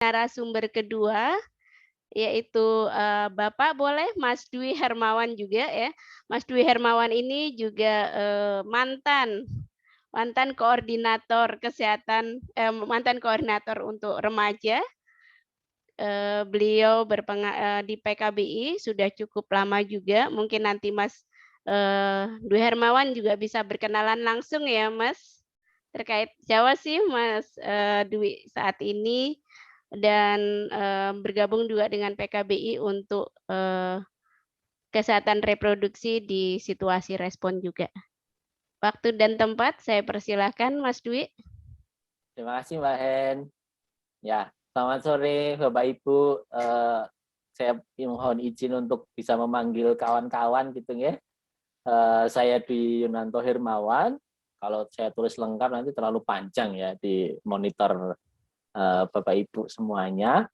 narasumber kedua, yaitu, Bapak boleh Mas Dwi Hermawan juga ya. Mas Dwi Hermawan ini juga, mantan mantan koordinator kesehatan mantan koordinator untuk remaja. Beliau di PKBI sudah cukup lama juga, mungkin nanti Mas, Dwi Hermawan juga bisa berkenalan langsung ya Mas, terkait Jawa sih Mas, Dwi saat ini dan, bergabung juga dengan PKBI untuk, kesehatan reproduksi di situasi respon juga. Waktu dan tempat saya persilahkan Mas Dwi. Terima kasih Mbak Hen. Ya, selamat sore Bapak Ibu. Saya mohon izin untuk bisa memanggil kawan-kawan gitu ya. Saya Dwi Yunanto Hermawan. Kalau saya tulis lengkap nanti terlalu panjang ya di monitor Bapak Ibu semuanya.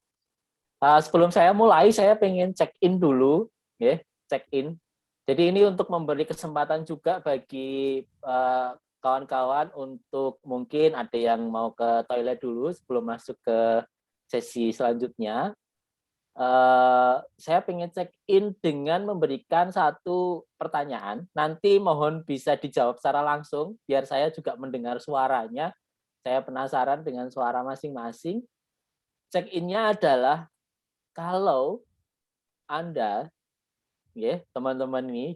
Sebelum saya mulai, saya pengen check in dulu, ya, check in. Jadi ini untuk memberi kesempatan juga bagi kawan-kawan untuk mungkin ada yang mau ke toilet dulu sebelum masuk ke sesi selanjutnya. Saya pengen check in dengan memberikan satu pertanyaan. Nanti mohon bisa dijawab secara langsung, biar saya juga mendengar suaranya. Saya penasaran dengan suara masing-masing. Check in-nya adalah kalau Anda, ya teman-teman ini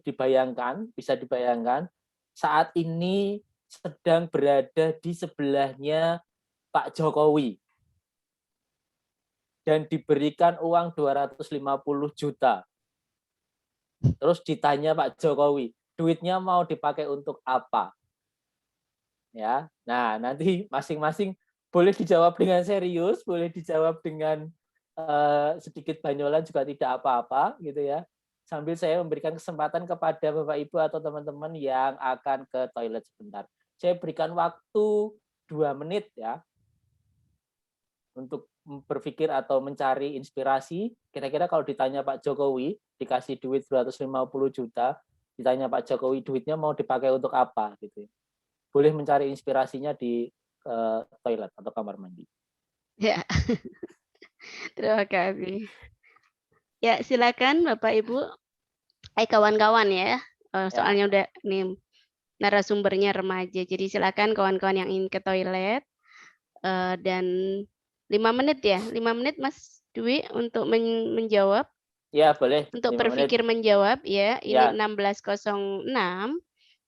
bisa dibayangkan saat ini sedang berada di sebelahnya Pak Jokowi dan diberikan uang 250 juta. Terus ditanya Pak Jokowi, duitnya mau dipakai untuk apa? Ya, nah nanti masing-masing boleh dijawab dengan serius, boleh dijawab dengan sedikit banyolan juga tidak apa-apa gitu ya. Sambil saya memberikan kesempatan kepada Bapak Ibu atau teman-teman yang akan ke toilet sebentar. Saya berikan waktu 2 menit ya untuk berpikir atau mencari inspirasi. Kira-kira kalau ditanya Pak Jokowi, dikasih duit 250 juta, ditanya Pak Jokowi duitnya mau dipakai untuk apa gitu. Boleh mencari inspirasinya di toilet atau kamar mandi. Ya, terima kasih. Ya, silakan Bapak Ibu, kawan-kawan ya, Ya, soalnya udah nih narasumbernya remaja. Jadi silakan kawan-kawan yang ingin ke toilet, dan 5 menit ya, 5 menit Mas Dwi untuk menjawab, ya boleh untuk 5 menit. berpikir menjawab ya. Ini Ya, 16.06,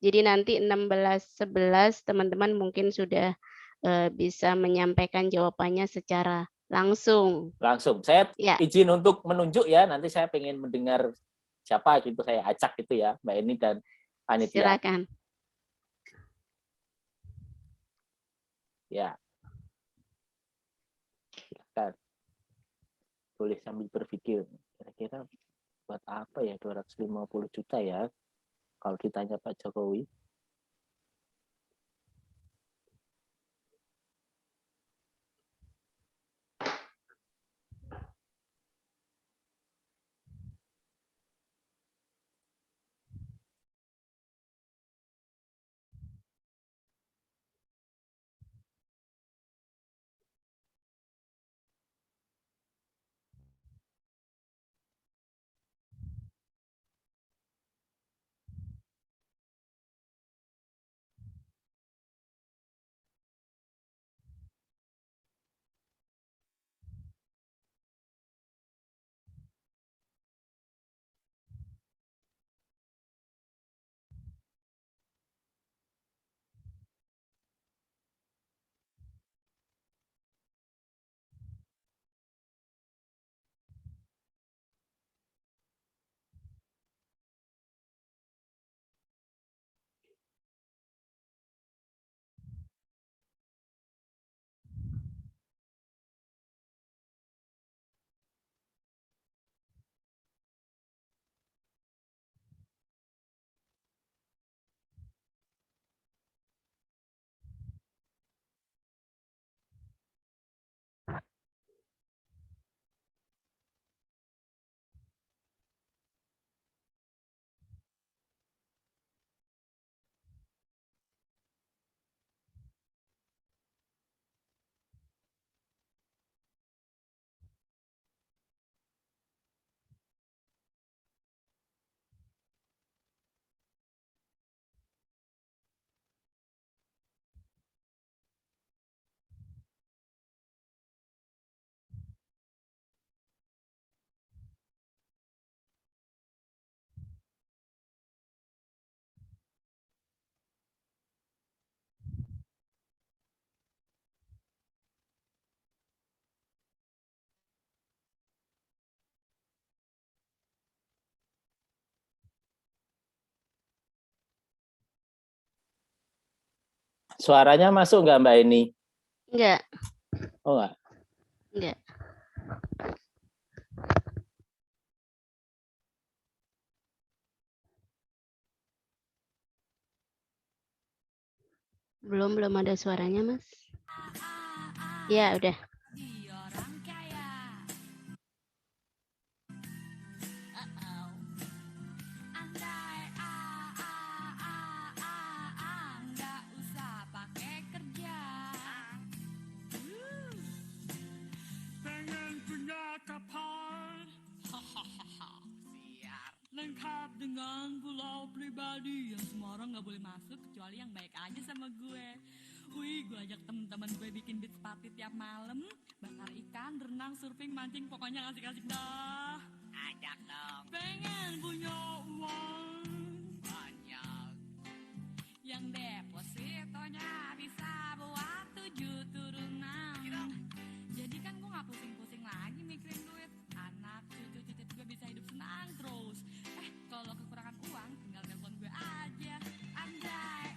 jadi nanti 16.11 teman-teman mungkin sudah, bisa menyampaikan jawabannya secara langsung. langsung. Saya Ya, izin untuk menunjuk ya. Nanti saya pengen mendengar siapa gitu saya acak gitu ya, Mbak Eni dan panitia. silakan. Ya, silakan. Boleh sambil berpikir. Kira-kira buat apa ya 250 juta ya? Kalau ditanya Pak Jokowi. Suaranya masuk nggak Mbak Eni? Enggak. Oh nggak? Enggak. Belum ada suaranya, Mas. Ya, udah. Lengkap dengan pulau pribadi yang semua orang nggak boleh masuk kecuali yang baik aja sama gue. Wih, gue ajak temen-temen gue bikin beach party tiap malam, bakar ikan, renang, surfing, mancing, pokoknya asik-asik dah. Ajak dong. Pengen punya uang banyak, yang depositonya bisa buat 7 turunan. Jadi kan gue nggak pusing-pusing lagi mikirin duit. Anak cucu-cucu gue bisa hidup senang terus. Kalau kekurangan uang, tinggal telepon gue aja. Andai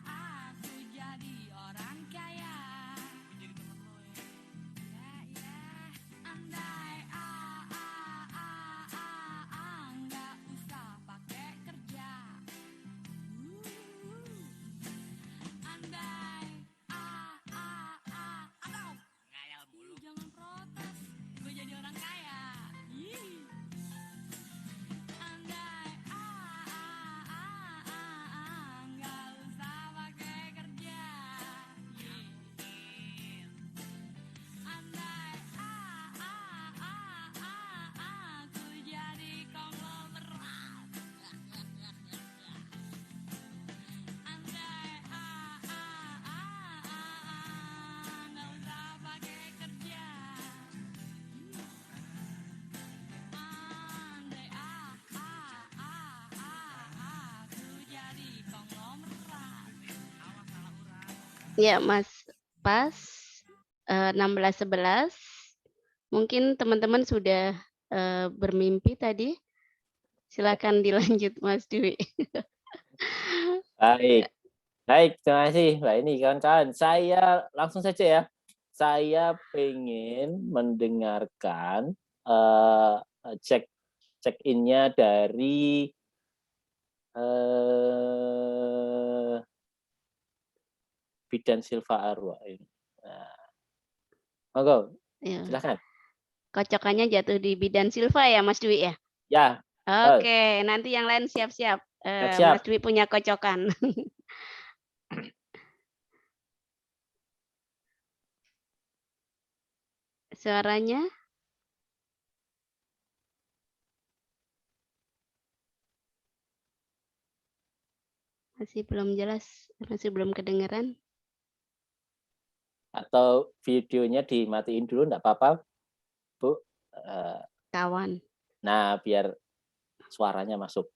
aku jadi orang kaya. Jadi temen lo ya. Ya. Andai nggak usah pakai kerja. Andai atau ngayal mulu. Jangan protes, gue jadi orang kaya. Andai nggak usah pakai kerja. Andai aku jadi konglomerat. Andai nggak usah pakai kerja. Andai aku jadi konglomerat. Ya, Mas. Pas 16:11. Mungkin teman-teman sudah bermimpi tadi. Silakan dilanjut, Mas Dwi. Baik. Baik, terima kasih Mbak Eni, kawan-kawan. Saya langsung saja ya. Saya pengen mendengarkan check-in-nya dari Bidan Silva Arwa ini. Nah, monggo, Ya. silakan. Kocokannya jatuh di Bidan Silva ya, Mas Dwi ya? Ya. Oke, nanti yang lain siap-siap. Siap-siap. Mas Dwi punya kocokan. Suaranya? Masih belum jelas, masih belum kedengeran. Atau videonya dimatiin dulu, enggak apa-apa, Bu. Kawan. Nah, biar suaranya masuk.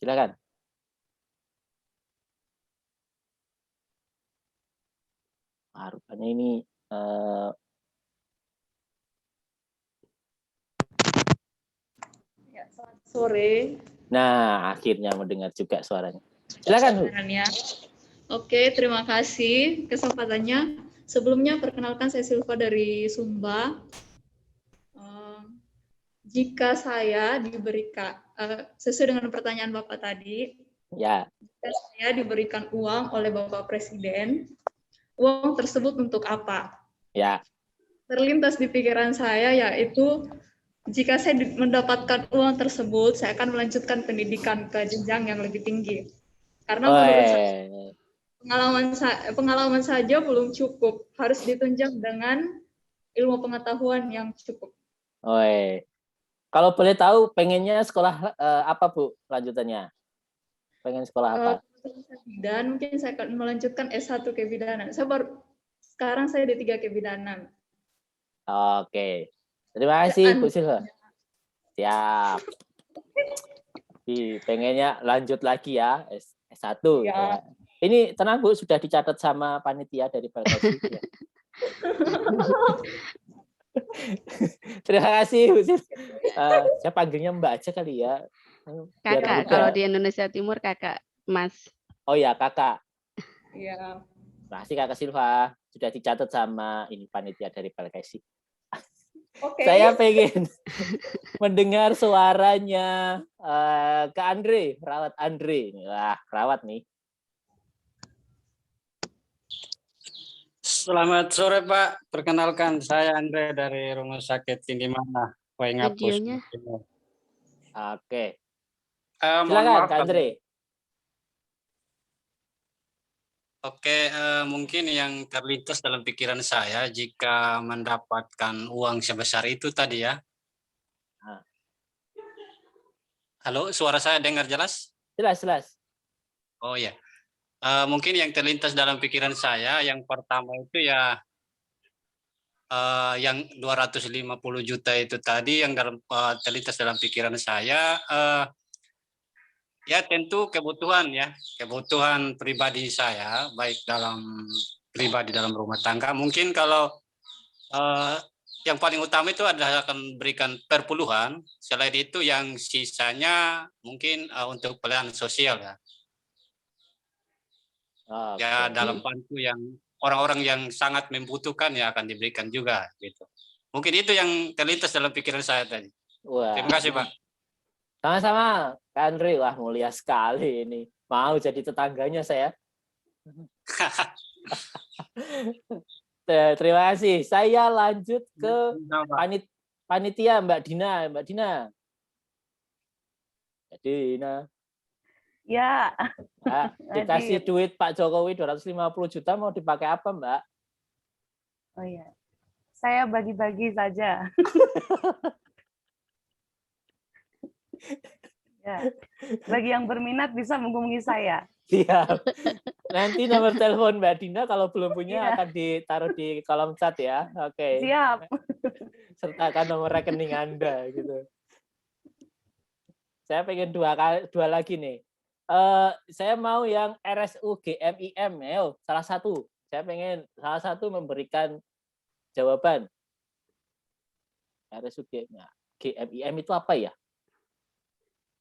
Silakan. Rupanya ini Ya, selamat sore. nah, akhirnya mendengar juga suaranya. Silakan, Bu. Oke, terima kasih kesempatannya. Sebelumnya perkenalkan saya Silva dari Sumba. Jika saya diberikan sesuai dengan pertanyaan Bapak tadi, ya, jika saya diberikan uang oleh Bapak Presiden, uang tersebut untuk apa? Ya. Terlintas di pikiran saya yaitu jika saya mendapatkan uang tersebut, saya akan melanjutkan pendidikan ke jenjang yang lebih tinggi. Karena menurut saya pengalaman saja belum cukup, harus ditunjang dengan ilmu pengetahuan yang cukup. Kalau boleh tahu pengennya sekolah apa, Bu, lanjutannya? Pengen sekolah apa? Dan mungkin saya akan melanjutkan S1 kebidanan. Sekarang saya D3 kebidanan. Oke. Terima kasih, Bu Silva. Siap. Pengennya lanjut lagi ya, S1. Ya. Ini tenang, Bu, sudah dicatat sama panitia dari Perkasi. Ya. Terima kasih, Bu Silva. Saya panggilnya Mbak aja kali ya. Biar Kakak, muda. kalau di Indonesia Timur kakak, Mas. Oh ya, kakak. Iya. Makasih Kakak Silva. Sudah dicatat sama ini panitia dari Pelkesi. Oke. Saya pengen mendengar suaranya Kak Andre, perawat Andre. Wah, perawat nih. Selamat sore Pak, perkenalkan saya Andre dari Rumah Sakit Tinggi Mana, Waingapus. Videonya. Oke, Mohon silakan maaf, Kak Andre. Oke, mungkin yang terlintas dalam pikiran saya jika mendapatkan uang sebesar itu tadi ya. Ah. Halo, suara saya dengar jelas? Jelas, jelas. Oh ya, mungkin yang terlintas dalam pikiran saya yang pertama itu ya yang 250 juta itu tadi yang terlintas dalam pikiran saya. Ya tentu kebutuhan pribadi saya, baik pribadi dalam rumah tangga. Mungkin kalau yang paling utama itu adalah akan berikan perpuluhan. Selain itu yang sisanya mungkin untuk pelayanan sosial ya. Ya dalam bantu yang orang-orang yang sangat membutuhkan ya akan diberikan juga gitu. Mungkin itu yang terlintas dalam pikiran saya tadi. Wah. Terima kasih Pak. Sama-sama, Kak Andre. Wah, mulia sekali ini. Mau jadi tetangganya saya. Terima kasih. Saya lanjut ke panitia Mbak Dina. Mbak Dina. Mbak Dina. Ya. Mbak, dikasih duit Pak Jokowi 250 juta mau dipakai apa, Mbak? Oh iya. Saya bagi-bagi saja. Ya. Bagi yang berminat bisa menghubungi saya. Siap. Nanti nomor telepon Mbak Dina kalau belum punya akan ditaruh di kolom chat ya. Oke. Siap. Sertakan nomor rekening Anda gitu. Saya pengen dua lagi nih. Saya mau yang RSUG MIM, salah satu. Saya pengen salah satu memberikan jawaban. RSUG GMIM itu apa ya?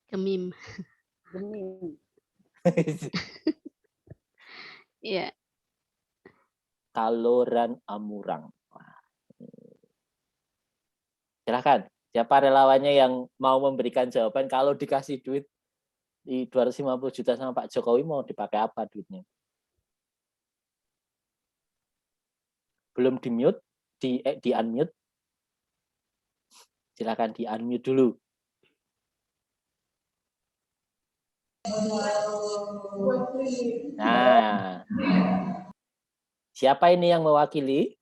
Gemim. Gemim. Iya. Kaloran Amurang. Silakan. Siapa relawannya yang mau memberikan jawaban kalau dikasih duit di 250 juta sama Pak Jokowi mau dipakai apa duitnya? Belum di-mute, di-unmute. Silakan di-unmute dulu. Nah, siapa ini yang mewakili?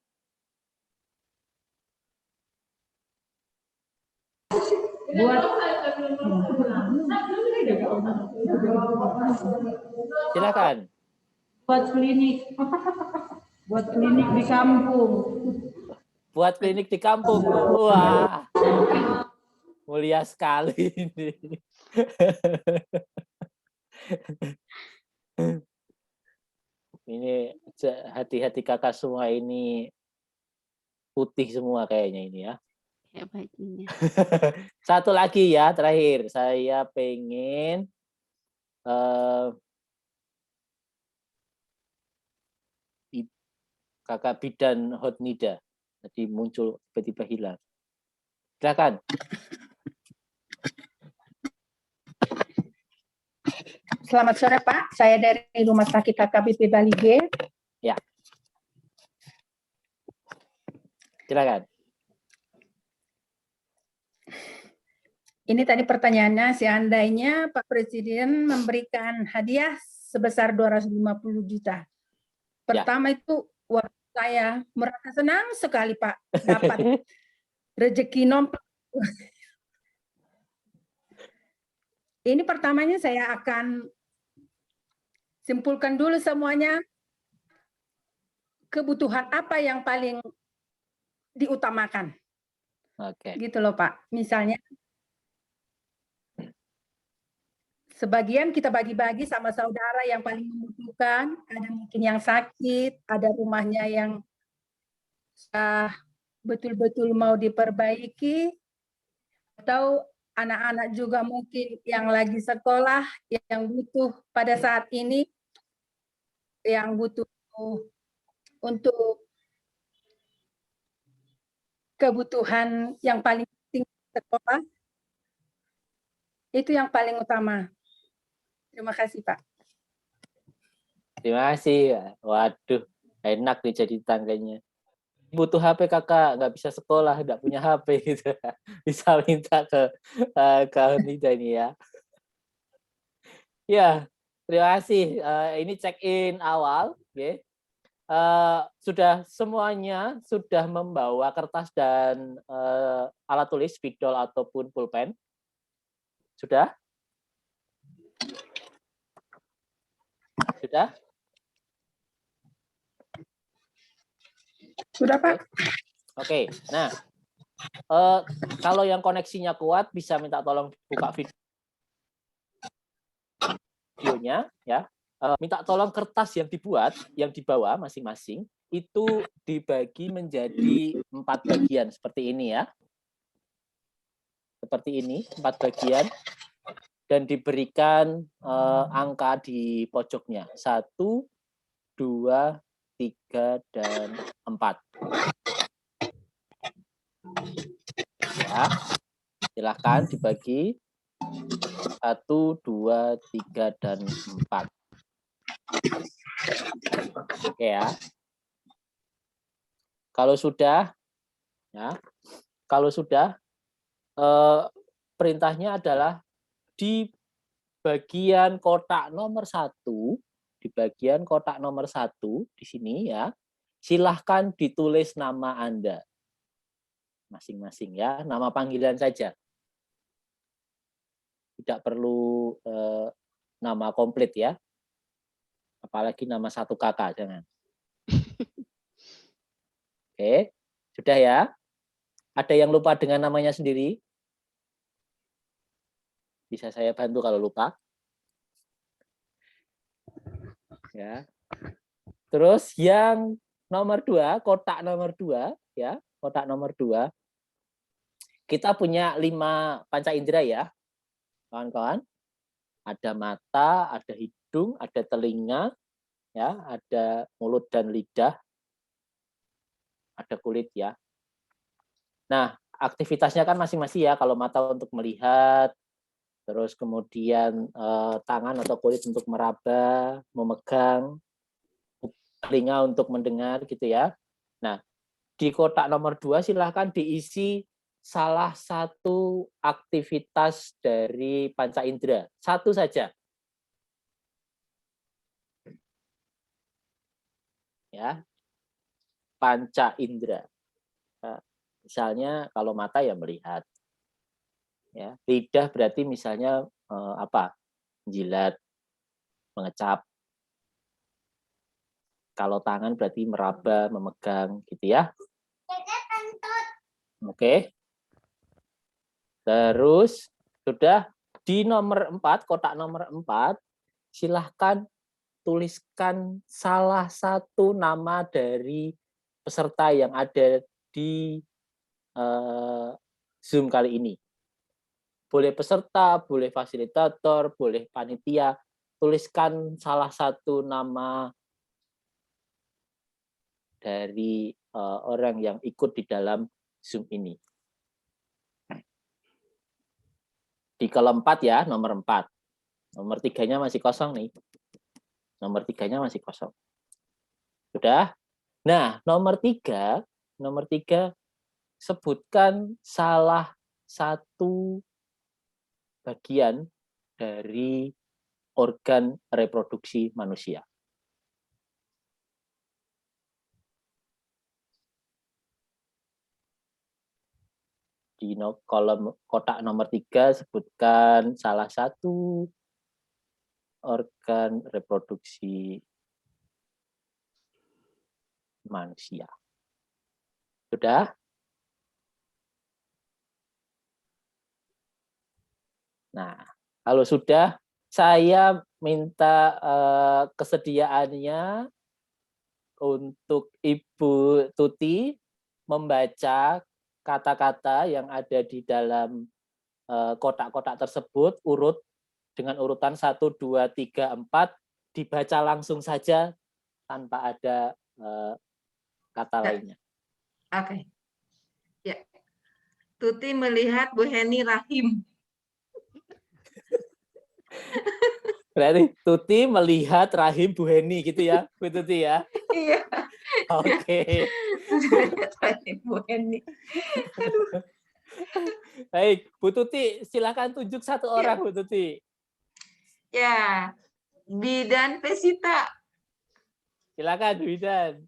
Silakan. Buat klinik di kampung. Buat klinik di kampung. Wah, mulia sekali ini. Ini hati-hati kakak semua ini putih semua kayaknya ini ya. Ya bajunya. Satu lagi ya terakhir, saya pengen kakak bidan Hotnida tadi muncul tiba-tiba hilang. Silakan. Selamat sore Pak, saya dari Rumah Sakit HKBP Bali G. Ya. Silakan. Ini tadi pertanyaannya, seandainya Pak Presiden memberikan hadiah sebesar 250 juta. Pertama itu waktu saya merasa senang sekali Pak dapat rezeki nomor. Ini pertamanya saya akan simpulkan dulu semuanya. Kebutuhan apa yang paling diutamakan. Oke. Gitu loh Pak. Misalnya sebagian kita bagi-bagi sama saudara yang paling membutuhkan, ada mungkin yang sakit, ada rumahnya yang betul-betul mau diperbaiki, atau anak-anak juga mungkin yang lagi sekolah, yang butuh pada saat ini, yang butuh untuk kebutuhan yang paling penting sekolah, itu yang paling utama. Terima kasih, Pak. Terima kasih. Waduh, enak nih jadi tangganya. Butuh HP kakak, nggak bisa sekolah, nggak punya HP gitu. Bisa minta ke Nida ini ya. Ya, terima kasih. Ini check-in awal. Okay. Sudah semuanya sudah membawa kertas dan alat tulis, spidol ataupun pulpen? Sudah? Sudah? Sudah, Pak? Oke. Nah, kalau yang koneksinya kuat bisa minta tolong buka videonya ya. Minta tolong kertas yang dibuat, yang dibawa masing-masing itu dibagi menjadi 4 bagian seperti ini ya. Seperti ini, 4 bagian dan diberikan angka di pojoknya. 1, 2, 3, dan 4. Ya, silahkan dibagi 1, 2, 3, dan 4. Oke ya. Kalau sudah, ya, perintahnya adalah di bagian kotak nomor 1, di bagian kotak nomor 1 di sini ya, silahkan ditulis nama Anda masing-masing ya, nama panggilan saja. Tidak perlu nama komplit ya. Apalagi nama satu kakak, jangan. Oke, sudah ya. Ada yang lupa dengan namanya sendiri? Bisa saya bantu kalau lupa? Ya. Terus yang nomor 2, kotak nomor 2 ya, kotak nomor 2. Kita punya 5 panca indera ya, kawan-kawan. Ada mata, ada hidung, ada telinga, ya, ada mulut dan lidah, ada kulit ya. Nah, aktivitasnya kan masing-masing ya. Kalau mata untuk melihat, terus kemudian tangan atau kulit untuk meraba, memegang, telinga untuk mendengar gitu ya. Nah, di kotak nomor 2 silahkan diisi salah satu aktivitas dari panca indera. Satu saja. Ya. Panca indera. Nah, misalnya kalau mata ya melihat. Ya, lidah berarti misalnya apa? Jilat, mengecap. Kalau tangan berarti meraba, memegang gitu ya. Oke. Terus sudah di nomor 4, kotak nomor 4, silahkan tuliskan salah satu nama dari peserta yang ada di Zoom kali ini. Boleh peserta, boleh fasilitator, boleh panitia. Tuliskan salah satu nama dari orang yang ikut di dalam Zoom ini. Di kolom 4 ya, nomor 4. Nomor 3-nya masih kosong nih. Nomor 3-nya masih kosong. Sudah? Nah, nomor 3 sebutkan salah satu bagian dari organ reproduksi manusia. Di kolom kotak nomor 3 sebutkan salah satu organ reproduksi manusia. Sudah? Nah, kalau sudah, saya minta kesediaannya untuk Ibu Tuti membaca kata-kata yang ada di dalam kotak-kotak tersebut urut dengan urutan 1, 2, 3, 4 dibaca langsung saja tanpa ada kata lainnya. Oke. Ya. Tuti melihat Bu Heni rahim. Berarti Tuti melihat rahim Bu Heni gitu ya, Bu Tuti ya. Iya. Oke. Rahim Bu Heni. Baik, Bu Tuti, silakan tunjuk satu orang, Bu Tuti. Ya. Bidan Pesita. Silakan, Widan.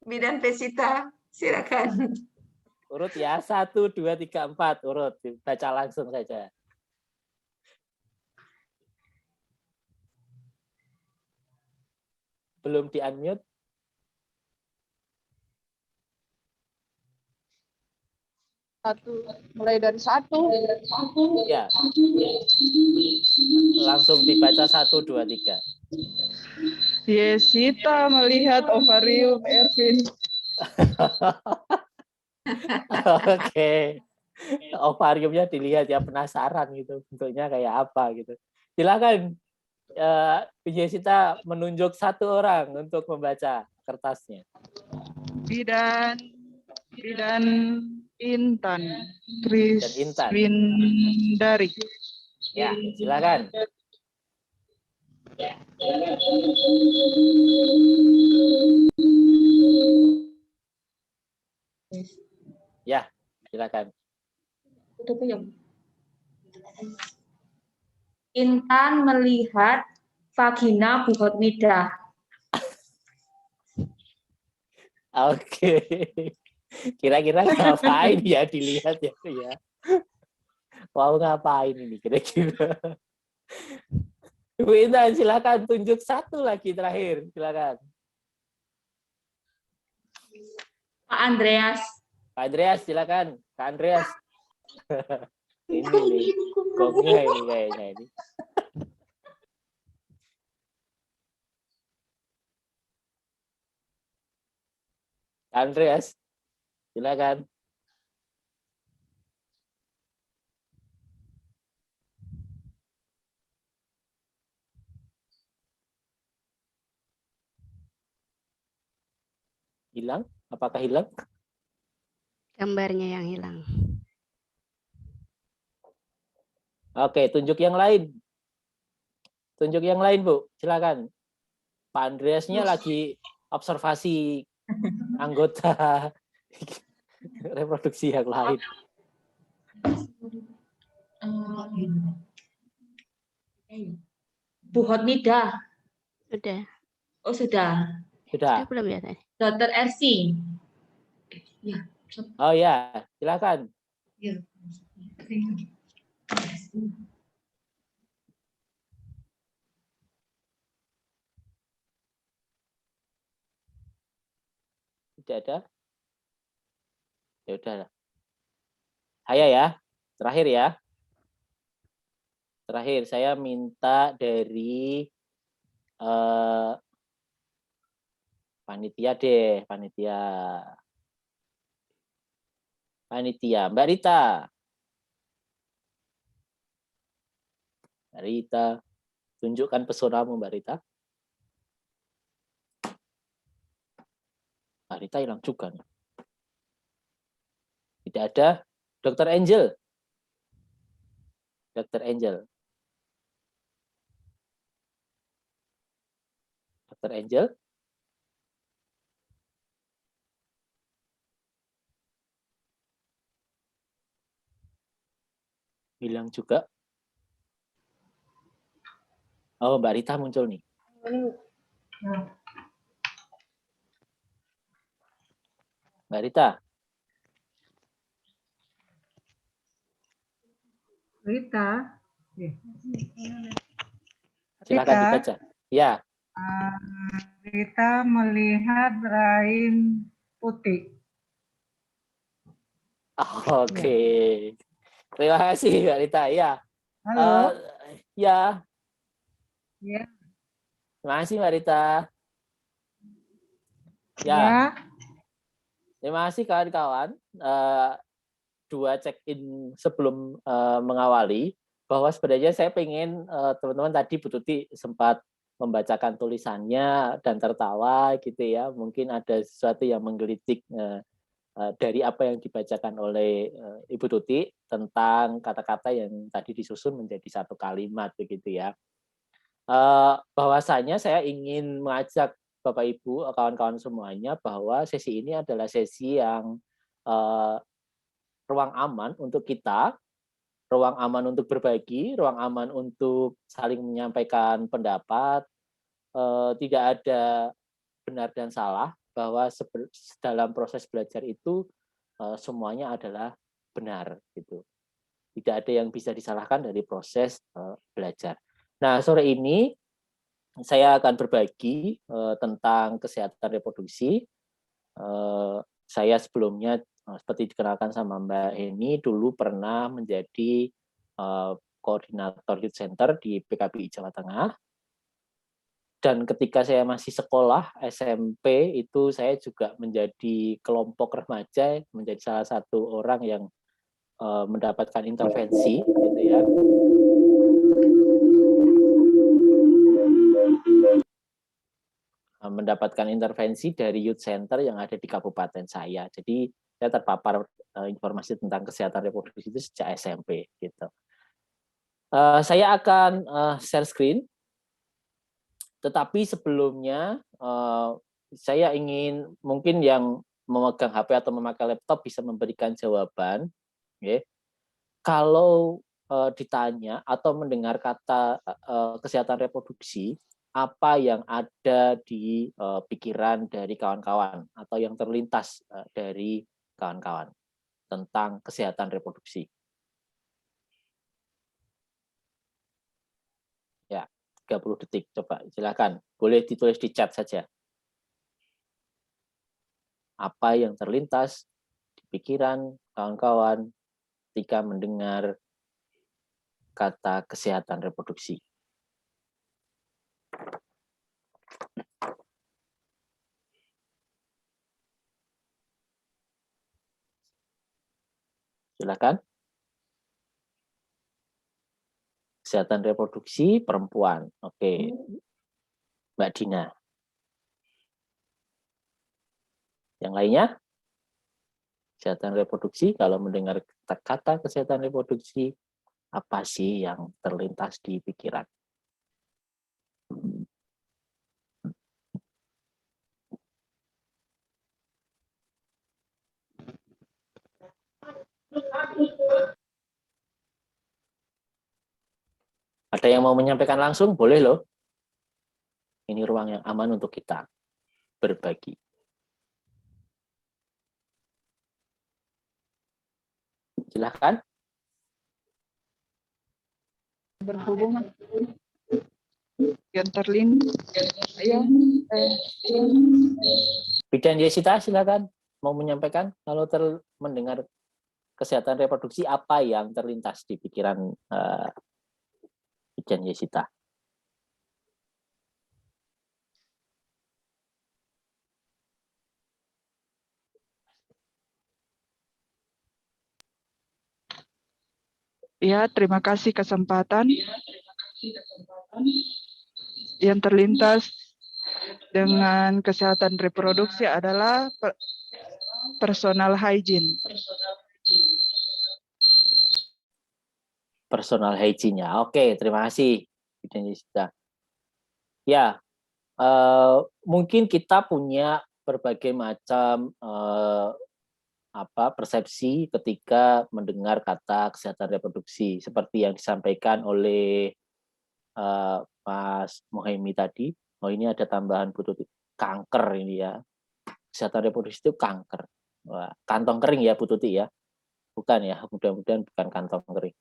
Bidan Pesita, silakan. Urut ya, 1, 2, 3, 4 urut, baca langsung saja. Belum di-unmute? Mulai dari 1. Ya. Langsung dibaca 1, 2, 3. Yesita melihat ovarium Ervin. Oke. Ovariumnya dilihat ya, penasaran gitu, bentuknya kayak apa gitu. Silakan Yesita menunjuk satu orang untuk membaca kertasnya. Bidan Intan. Intan. Kriswindari. Ya, silakan. Ya, silakan. Intan melihat vagina Bu Hotmidah. Oke. Kira-kira ngapain ya dilihat ya? Mau ngapain ini kira-kira? Bu Intan, silakan tunjuk satu lagi terakhir, silakan. Pak Andreas. Pak Andreas, silakan. Pak Andreas. Ini nih, gongnya ini kayaknya ini. Andreas, silakan. Hilang? Apakah hilang? Gambarnya yang hilang. Oke, tunjuk yang lain. Tunjuk yang lain, Bu. Silakan. Pak Andreasnya lagi observasi anggota reproduksi yang lain. Bu Hotmidah. Sudah. Oh, sudah. Sudah. Belum ya tadi? Dr. Ersi. Ya. Oh ya, silakan. Ya. Tidak ada? Ya udah. Saya ya, terakhir ya. Terakhir saya minta dari panitia deh, panitia, Mbak Rita. Mbak Rita, tunjukkan pesonamu, Mbak Rita. Mbak Rita hilang juga nih. Tidak ada. Dr. Angel. Dr. Angel. Dr. Angel. Hilang juga. Oh, Mbak Rita muncul nih. Mbak Rita. Rita. Silakan dibaca. Ya. Rita melihat rahim putih. Oke. Terima kasih, Mbak Rita. Ya. Halo. Ya. Ya. Terima kasih, Mbak Rita. Ya. Ya. Terima kasih kawan-kawan. dua check-in sebelum mengawali, bahwa sebenarnya saya pengen teman-teman tadi Bu Tuti sempat membacakan tulisannya dan tertawa gitu ya. Mungkin ada sesuatu yang menggelitik dari apa yang dibacakan oleh Ibu Tuti tentang kata-kata yang tadi disusun menjadi satu kalimat begitu ya. Bahwasanya saya ingin mengajak Bapak Ibu, kawan-kawan semuanya bahwa sesi ini adalah sesi yang ruang aman untuk kita, ruang aman untuk berbagi, ruang aman untuk saling menyampaikan pendapat, tidak ada benar dan salah, bahwa dalam proses belajar itu semuanya adalah benar gitu. Tidak ada yang bisa disalahkan dari proses belajar. Nah, sore ini saya akan berbagi tentang kesehatan reproduksi. Saya sebelumnya seperti dikenalkan sama Mbak Heni, dulu pernah menjadi koordinator youth center di PKBI Jawa Tengah. Dan ketika saya masih sekolah SMP itu saya juga menjadi kelompok remaja, menjadi salah satu orang yang mendapatkan intervensi gitu ya. Mendapatkan intervensi dari youth center yang ada di kabupaten saya. Jadi saya terpapar informasi tentang kesehatan reproduksi itu sejak SMP gitu. Saya akan share screen. Tetapi sebelumnya saya ingin mungkin yang memegang HP atau memakai laptop bisa memberikan jawaban. Okay. Kalau ditanya atau mendengar kata kesehatan reproduksi, apa yang ada di pikiran dari kawan-kawan atau yang terlintas dari kawan-kawan tentang kesehatan reproduksi? Ya, 30 detik, coba silakan. Boleh ditulis di chat saja. Apa yang terlintas di pikiran kawan-kawan ketika mendengar kata kesehatan reproduksi? Silakan. Kesehatan reproduksi perempuan. Oke. Mbak Dina. Yang lainnya? Kesehatan reproduksi, kalau mendengar kata kesehatan reproduksi, apa sih yang terlintas di pikiran? Ada yang mau menyampaikan langsung? Boleh loh. Ini ruang yang aman untuk kita berbagi. Silahkan. Berhubungan yang terlintas. Bidan Yesita, silakan. Mau menyampaikan kalau mendengar kesehatan reproduksi, apa yang terlintas di pikiran Bidan Yesita? Ya, terima kasih kesempatan. Yang terlintas dengan kesehatan reproduksi adalah personal hygiene. Personal hygiene-nya. Oke, terima kasih. Ya, mungkin kita punya berbagai macam persepsi ketika mendengar kata kesehatan reproduksi, seperti yang disampaikan oleh Mas Mohemi tadi. Oh, ini ada tambahan Bu Tuti. Kanker ini ya. Kesehatan reproduksi itu kanker. Wah, kantong kering ya Bu Tuti ya. Bukan ya, mudah-mudahan bukan kantong kering.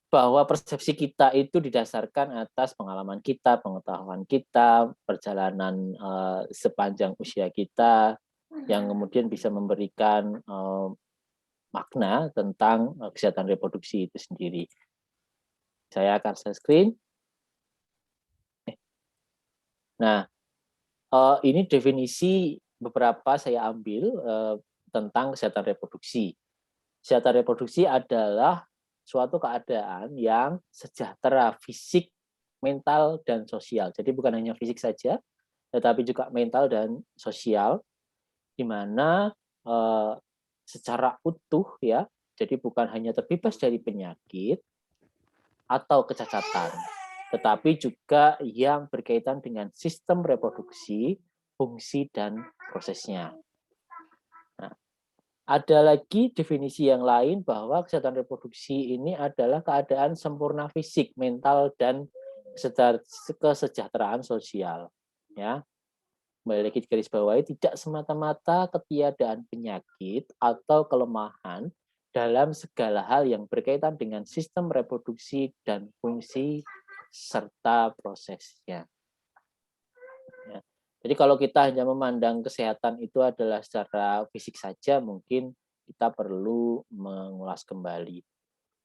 Bahwa persepsi kita itu didasarkan atas pengalaman kita, pengetahuan kita, perjalanan sepanjang usia kita, yang kemudian bisa memberikan makna tentang kesehatan reproduksi itu sendiri. Saya akan share screen. Nah, ini definisi beberapa saya ambil tentang kesehatan reproduksi. Kesehatan reproduksi adalah suatu keadaan yang sejahtera fisik, mental, dan sosial. Jadi bukan hanya fisik saja, tetapi juga mental dan sosial, di mana secara utuh ya, jadi bukan hanya terbebas dari penyakit atau kecacatan, tetapi juga yang berkaitan dengan sistem reproduksi, fungsi, dan prosesnya. Nah, ada lagi definisi yang lain bahwa kesehatan reproduksi ini adalah keadaan sempurna fisik, mental, dan kesejahteraan sosial. Ya, memiliki garis bawahi tidak semata-mata ketiadaan penyakit atau kelemahan dalam segala hal yang berkaitan dengan sistem reproduksi dan fungsi serta prosesnya. Ya. Jadi kalau kita hanya memandang kesehatan itu adalah secara fisik saja, mungkin kita perlu mengulas kembali.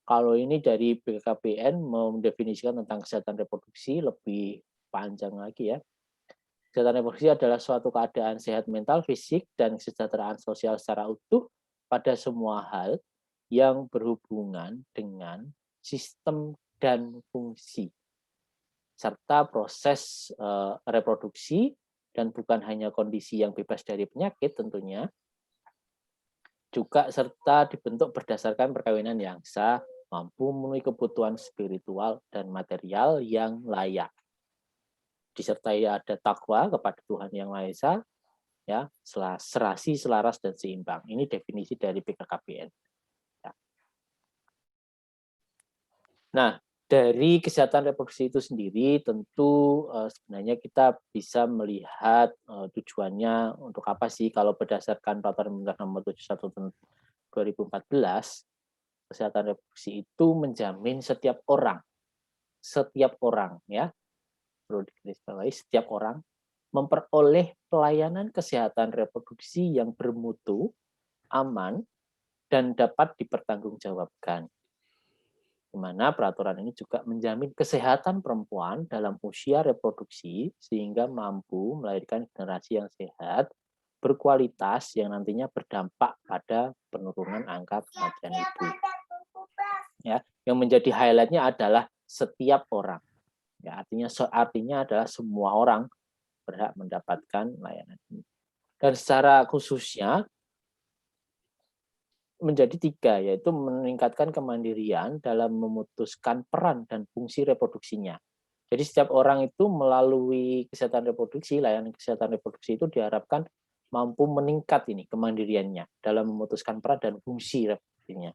Kalau ini dari BKKBN mendefinisikan tentang kesehatan reproduksi lebih panjang lagi ya. Kesehatan reproduksi adalah suatu keadaan sehat mental, fisik, dan kesejahteraan sosial secara utuh pada semua hal yang berhubungan dengan sistem dan fungsi serta proses reproduksi, dan bukan hanya kondisi yang bebas dari penyakit tentunya, juga serta dibentuk berdasarkan perkawinan yang sah, mampu memenuhi kebutuhan spiritual dan material yang layak. Disertai ada takwa kepada Tuhan Yang Maha Esa, ya, serasi, selaras, dan seimbang. Ini definisi dari BKKBN. Ya. Nah, dari kesehatan reproduksi itu sendiri, tentu sebenarnya kita bisa melihat tujuannya untuk apa sih kalau berdasarkan Peraturan Pemerintah Nomor 71 Tahun 2014, kesehatan reproduksi itu menjamin setiap orang ya, perlu digarisbawahi, setiap orang memperoleh pelayanan kesehatan reproduksi yang bermutu, aman, dan dapat dipertanggungjawabkan. Di mana peraturan ini juga menjamin kesehatan perempuan dalam usia reproduksi sehingga mampu melahirkan generasi yang sehat, berkualitas yang nantinya berdampak pada penurunan angka kematian ibu. Ya, yang menjadi highlight-nya adalah setiap orang. Ya, artinya adalah semua orang berhak mendapatkan layanan ini. Dan secara khususnya menjadi 3, yaitu meningkatkan kemandirian dalam memutuskan peran dan fungsi reproduksinya. Jadi setiap orang itu melalui kesehatan reproduksi, layanan kesehatan reproduksi itu diharapkan mampu meningkat ini kemandiriannya dalam memutuskan peran dan fungsi reproduksinya.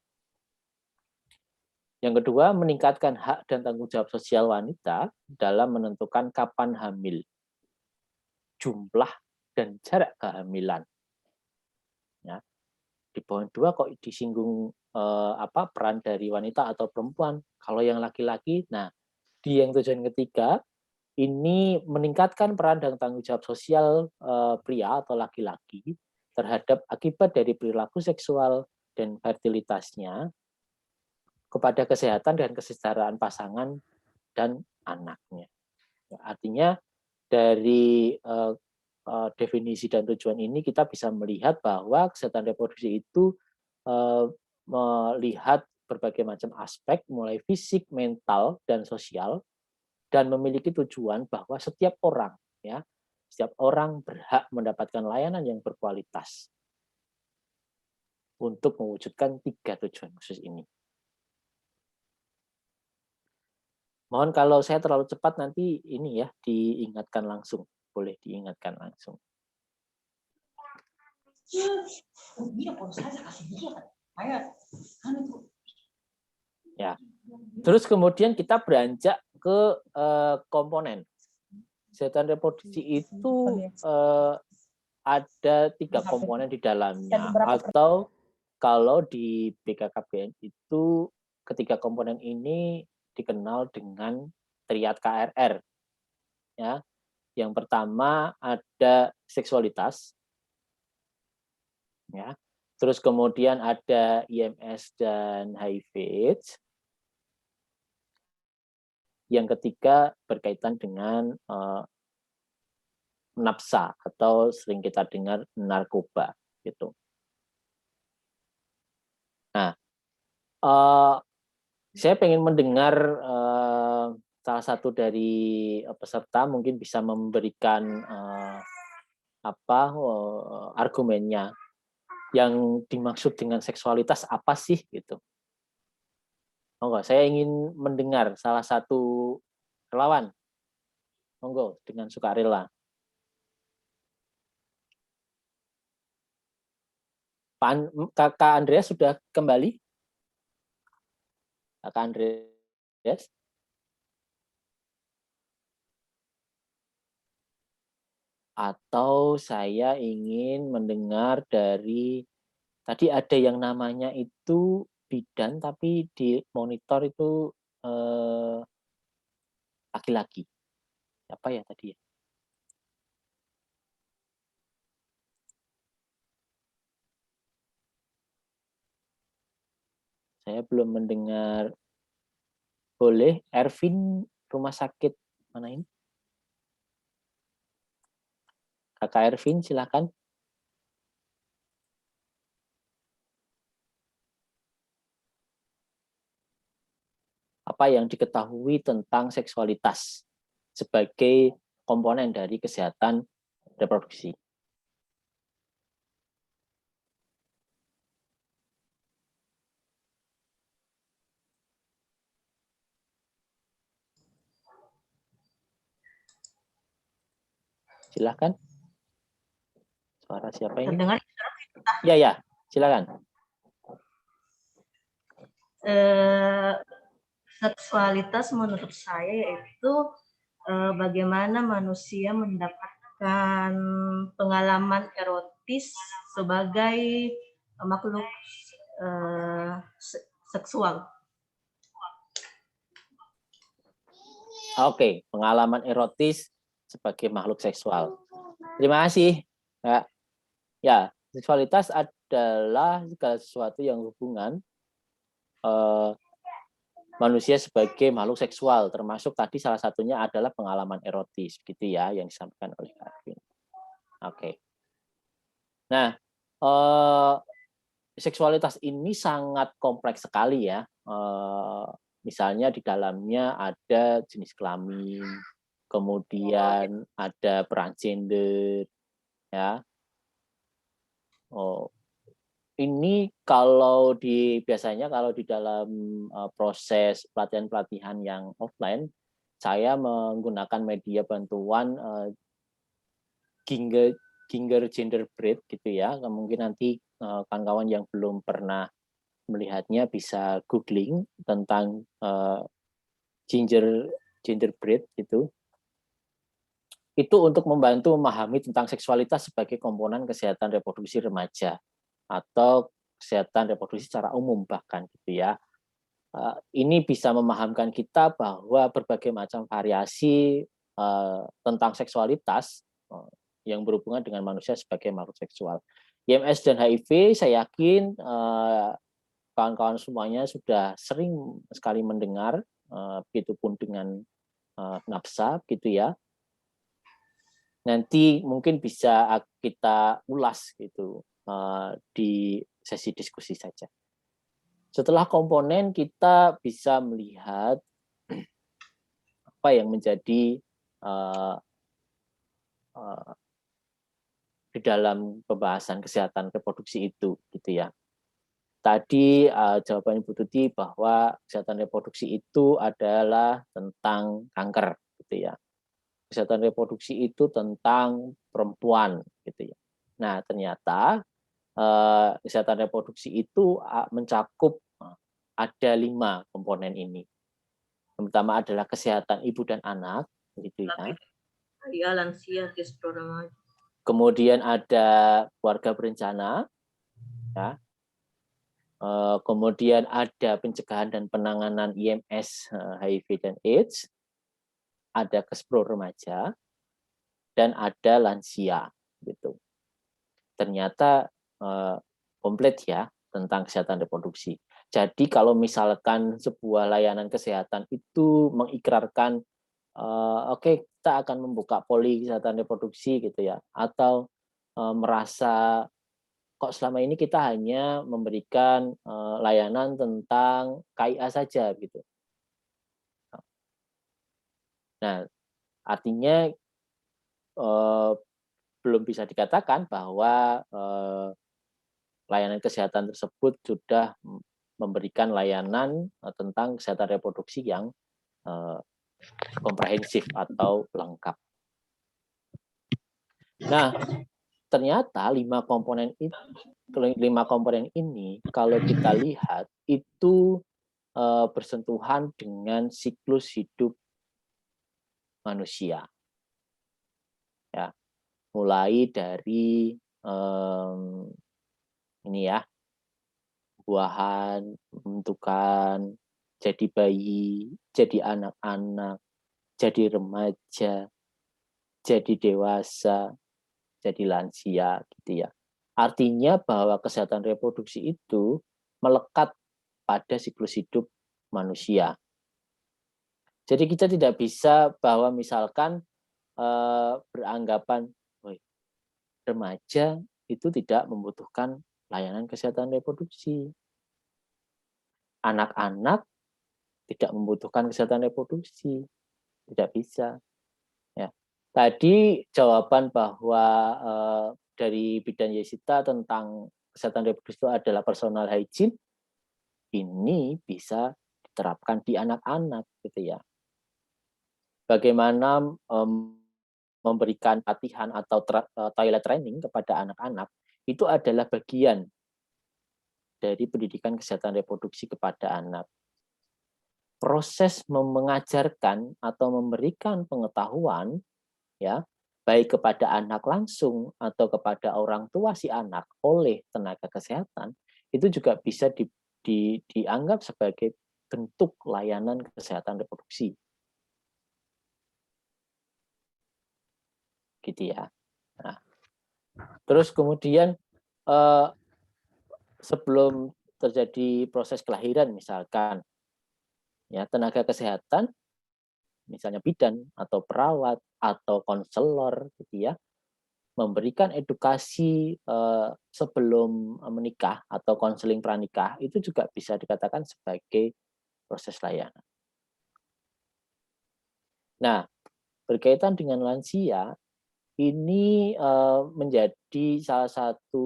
Yang kedua, meningkatkan hak dan tanggung jawab sosial wanita dalam menentukan kapan hamil, jumlah dan jarak kehamilan. Ya. Di poin 2 kok disinggung peran dari wanita atau perempuan. Kalau yang laki-laki, nah di yang tujuan ketiga ini meningkatkan peran dan tanggung jawab sosial pria atau laki-laki terhadap akibat dari perilaku seksual dan fertilitasnya kepada kesehatan dan kesejahteraan pasangan dan anaknya. Ya, artinya dari definisi dan tujuan ini kita bisa melihat bahwa kesehatan reproduksi itu melihat berbagai macam aspek mulai fisik, mental, dan sosial, dan memiliki tujuan bahwa setiap orang berhak mendapatkan layanan yang berkualitas untuk mewujudkan 3 tujuan khusus ini. Mohon kalau saya terlalu cepat nanti ini ya diingatkan langsung. Boleh diingatkan langsung. Ya. Terus kemudian kita beranjak ke komponen. Kesehatan reproduksi itu ada 3 komponen di dalamnya. Atau kalau di BKKBN itu ketiga komponen ini dikenal dengan triad KRR. Ya. Yang pertama ada seksualitas, ya. Terus kemudian ada IMS dan HIV/AIDS. Yang ketiga berkaitan dengan nafsa atau sering kita dengar narkoba, gitu. Saya pengen mendengar salah satu dari peserta mungkin bisa memberikan argumennya. Yang dimaksud dengan seksualitas apa sih gitu. Monggo, saya ingin mendengar salah satu relawan. Monggo, dengan sukarela. Kakak Andreas sudah kembali? Kakak Andreas? Atau saya ingin mendengar dari, tadi ada yang namanya itu bidan, tapi di monitor itu laki-laki. Apa ya tadi ya? Saya belum mendengar. Boleh, Ervin, rumah sakit mana ini? Kakak Ervin, silakan. Apa yang diketahui tentang seksualitas sebagai komponen dari kesehatan reproduksi? Silakan. Suara siapa ini? Terdengar? Ya, ya, silakan. Seksualitas menurut saya yaitu bagaimana manusia mendapatkan pengalaman erotis sebagai makhluk seksual. Oke, pengalaman erotis sebagai makhluk seksual. Terima kasih. Ya, seksualitas adalah segala sesuatu yang hubungan manusia sebagai makhluk seksual, termasuk tadi salah satunya adalah pengalaman erotis, gitu ya, yang disampaikan oleh Arvin. Oke. Nah, seksualitas ini sangat kompleks sekali ya. Misalnya di dalamnya ada jenis kelamin, kemudian ada peran gender, ya. Ini biasanya kalau di dalam proses pelatihan-pelatihan yang offline, saya menggunakan media bantuan Ginger Gender Breed gitu ya. Mungkin nanti kawan-kawan yang belum pernah melihatnya bisa googling tentang Gender Breed gitu. Itu untuk membantu memahami tentang seksualitas sebagai komponen kesehatan reproduksi remaja atau kesehatan reproduksi secara umum bahkan gitu ya. Ini bisa memahamkan kita bahwa berbagai macam variasi tentang seksualitas yang berhubungan dengan manusia sebagai makhluk seksual. IMS dan HIV saya yakin kawan-kawan semuanya sudah sering sekali mendengar, begitupun dengan NAPSA gitu ya. Nanti mungkin bisa kita ulas gitu di sesi diskusi saja. Setelah komponen kita bisa melihat apa yang menjadi di dalam pembahasan kesehatan reproduksi itu gitu ya. Tadi jawaban Ibu Tuti bahwa kesehatan reproduksi itu adalah tentang kanker gitu ya. Kesehatan reproduksi itu tentang perempuan gitu ya. Nah, ternyata kesehatan reproduksi itu mencakup ada 5 komponen ini. Yang pertama adalah kesehatan ibu dan anak gitu ya. Ya, lansia, remaja. Kemudian ada keluarga berencana ya. Kemudian ada pencegahan dan penanganan IMS, HIV dan AIDS. Ada kespro remaja, dan ada lansia gitu. Ternyata komplit ya tentang kesehatan reproduksi. Jadi kalau misalkan sebuah layanan kesehatan itu mengikrarkan oke, kita akan membuka poli kesehatan reproduksi gitu ya, atau merasa kok selama ini kita hanya memberikan layanan tentang KIA saja gitu. Nah, artinya belum bisa dikatakan bahwa layanan kesehatan tersebut sudah memberikan layanan tentang kesehatan reproduksi yang komprehensif atau lengkap. Nah, ternyata 5 komponen ini kalau kita lihat itu bersentuhan dengan siklus hidup manusia. Ya, mulai dari ini ya, buahan, pembentukan, jadi bayi, jadi anak-anak, jadi remaja, jadi dewasa, jadi lansia gitu ya. Artinya bahwa kesehatan reproduksi itu melekat pada siklus hidup manusia. Jadi kita tidak bisa bahwa misalkan beranggapan remaja itu tidak membutuhkan layanan kesehatan reproduksi. Anak-anak tidak membutuhkan kesehatan reproduksi. Tidak bisa. Ya. Tadi jawaban bahwa dari bidan Yesita tentang kesehatan reproduksi itu adalah personal hygiene, ini bisa diterapkan di anak-anak gitu ya. Bagaimana memberikan latihan atau toilet training kepada anak-anak itu adalah bagian dari pendidikan kesehatan reproduksi kepada anak. Proses mengajarkan atau memberikan pengetahuan ya, baik kepada anak langsung atau kepada orang tua si anak oleh tenaga kesehatan, itu juga bisa dianggap sebagai bentuk layanan kesehatan reproduksi. Gitu ya. Nah, terus kemudian sebelum terjadi proses kelahiran misalkan, ya tenaga kesehatan, misalnya bidan atau perawat atau konselor, gitu ya, memberikan edukasi sebelum menikah atau konseling pranikah itu juga bisa dikatakan sebagai proses layanan. Nah, berkaitan dengan lansia, ini menjadi salah satu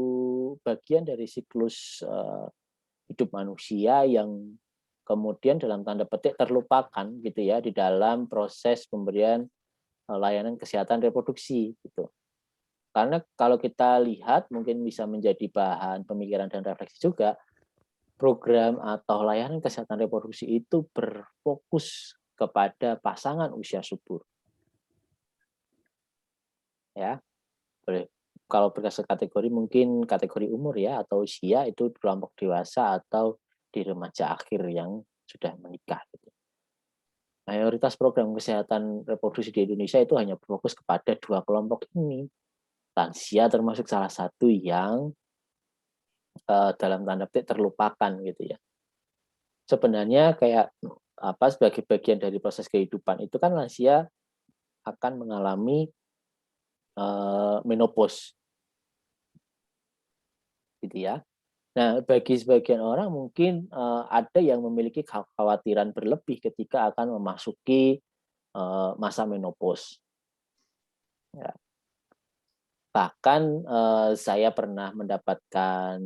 bagian dari siklus hidup manusia yang kemudian dalam tanda petik terlupakan gitu ya di dalam proses pemberian layanan kesehatan reproduksi gitu. Karena kalau kita lihat mungkin bisa menjadi bahan pemikiran dan refleksi juga, program atau layanan kesehatan reproduksi itu berfokus kepada pasangan usia subur. Ya, kalau berdasarkan kategori mungkin kategori umur ya atau usia itu kelompok dewasa atau di remaja akhir yang sudah menikah. Gitu. Mayoritas program kesehatan reproduksi di Indonesia itu hanya berfokus kepada 2 kelompok ini. Lansia termasuk salah satu yang dalam tanda petik terlupakan gitu ya. Sebenarnya kayak sebagai bagian dari proses kehidupan itu kan lansia akan mengalami menopause, gitu ya. Nah, bagi sebagian orang mungkin ada yang memiliki kekhawatiran berlebih ketika akan memasuki masa menopause. Ya. Bahkan saya pernah mendapatkan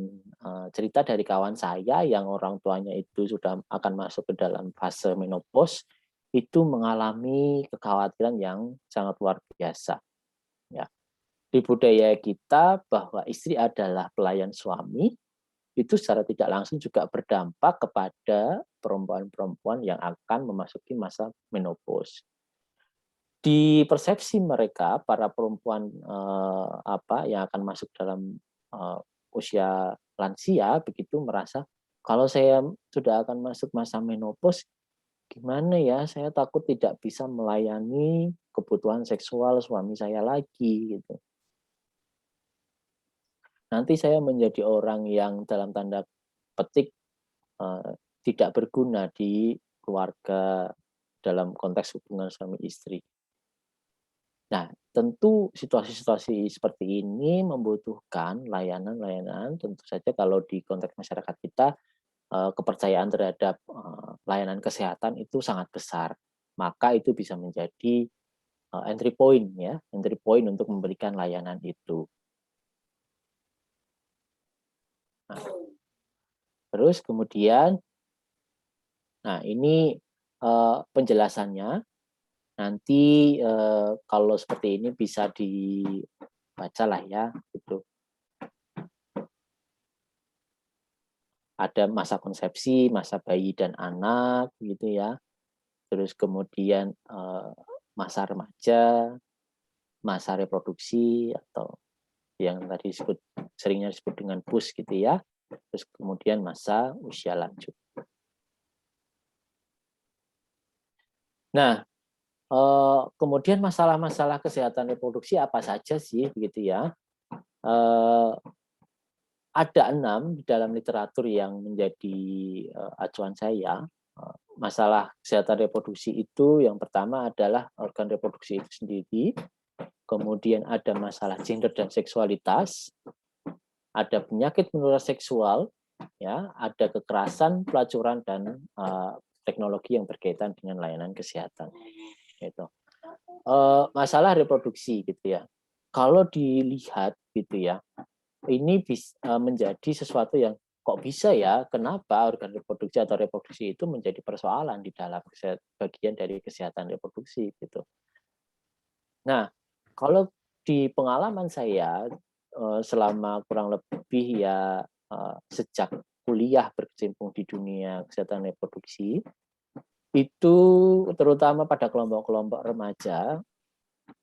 cerita dari kawan saya yang orang tuanya itu sudah akan masuk ke dalam fase menopause, itu mengalami kekhawatiran yang sangat luar biasa. Ya. Di budaya kita bahwa istri adalah pelayan suami, itu secara tidak langsung juga berdampak kepada perempuan-perempuan yang akan memasuki masa menopause. Di persepsi mereka, para perempuan yang akan masuk dalam usia lansia, begitu merasa, kalau saya sudah akan masuk masa menopause, gimana ya, saya takut tidak bisa melayani kebutuhan seksual suami saya lagi, gitu. Nanti saya menjadi orang yang dalam tanda petik tidak berguna di keluarga dalam konteks hubungan suami istri. Nah, tentu situasi-situasi seperti ini membutuhkan layanan-layanan, tentu saja kalau di konteks masyarakat kita, kepercayaan terhadap layanan kesehatan itu sangat besar. Maka itu bisa menjadi entry point ya, entry point untuk memberikan layanan itu. Nah, terus kemudian, nah ini penjelasannya. Nanti kalau seperti ini bisa dibaca lah ya, gitu. Ada masa konsepsi, masa bayi dan anak, gitu ya. Terus kemudian masa remaja, masa reproduksi atau yang tadi seringnya disebut dengan PUS gitu ya. Terus kemudian masa usia lanjut. Nah, kemudian masalah-masalah kesehatan reproduksi apa saja sih, begitu ya? Ada 6 di dalam literatur yang menjadi acuan saya. Masalah kesehatan reproduksi itu yang pertama adalah organ reproduksi itu sendiri, kemudian ada masalah gender dan seksualitas, ada penyakit menular seksual, ya, ada kekerasan, pelacuran dan teknologi yang berkaitan dengan layanan kesehatan. Gitu. Masalah reproduksi gitu ya. Kalau dilihat gitu ya, ini bisa menjadi sesuatu yang kok bisa ya, kenapa organ reproduksi atau reproduksi itu menjadi persoalan di dalam bagian dari kesehatan reproduksi gitu. Nah, kalau di pengalaman saya selama kurang lebih ya sejak kuliah berkecimpung di dunia kesehatan reproduksi, itu terutama pada kelompok-kelompok remaja,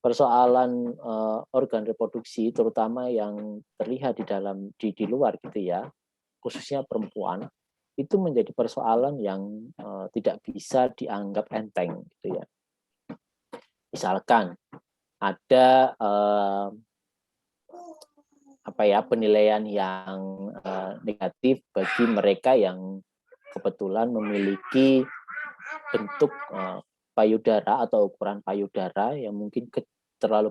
persoalan organ reproduksi terutama yang terlihat di luar gitu ya, khususnya perempuan, itu menjadi persoalan yang tidak bisa dianggap enteng gitu ya. Misalkan ada penilaian yang negatif bagi mereka yang kebetulan memiliki bentuk payudara atau ukuran payudara yang mungkin terlalu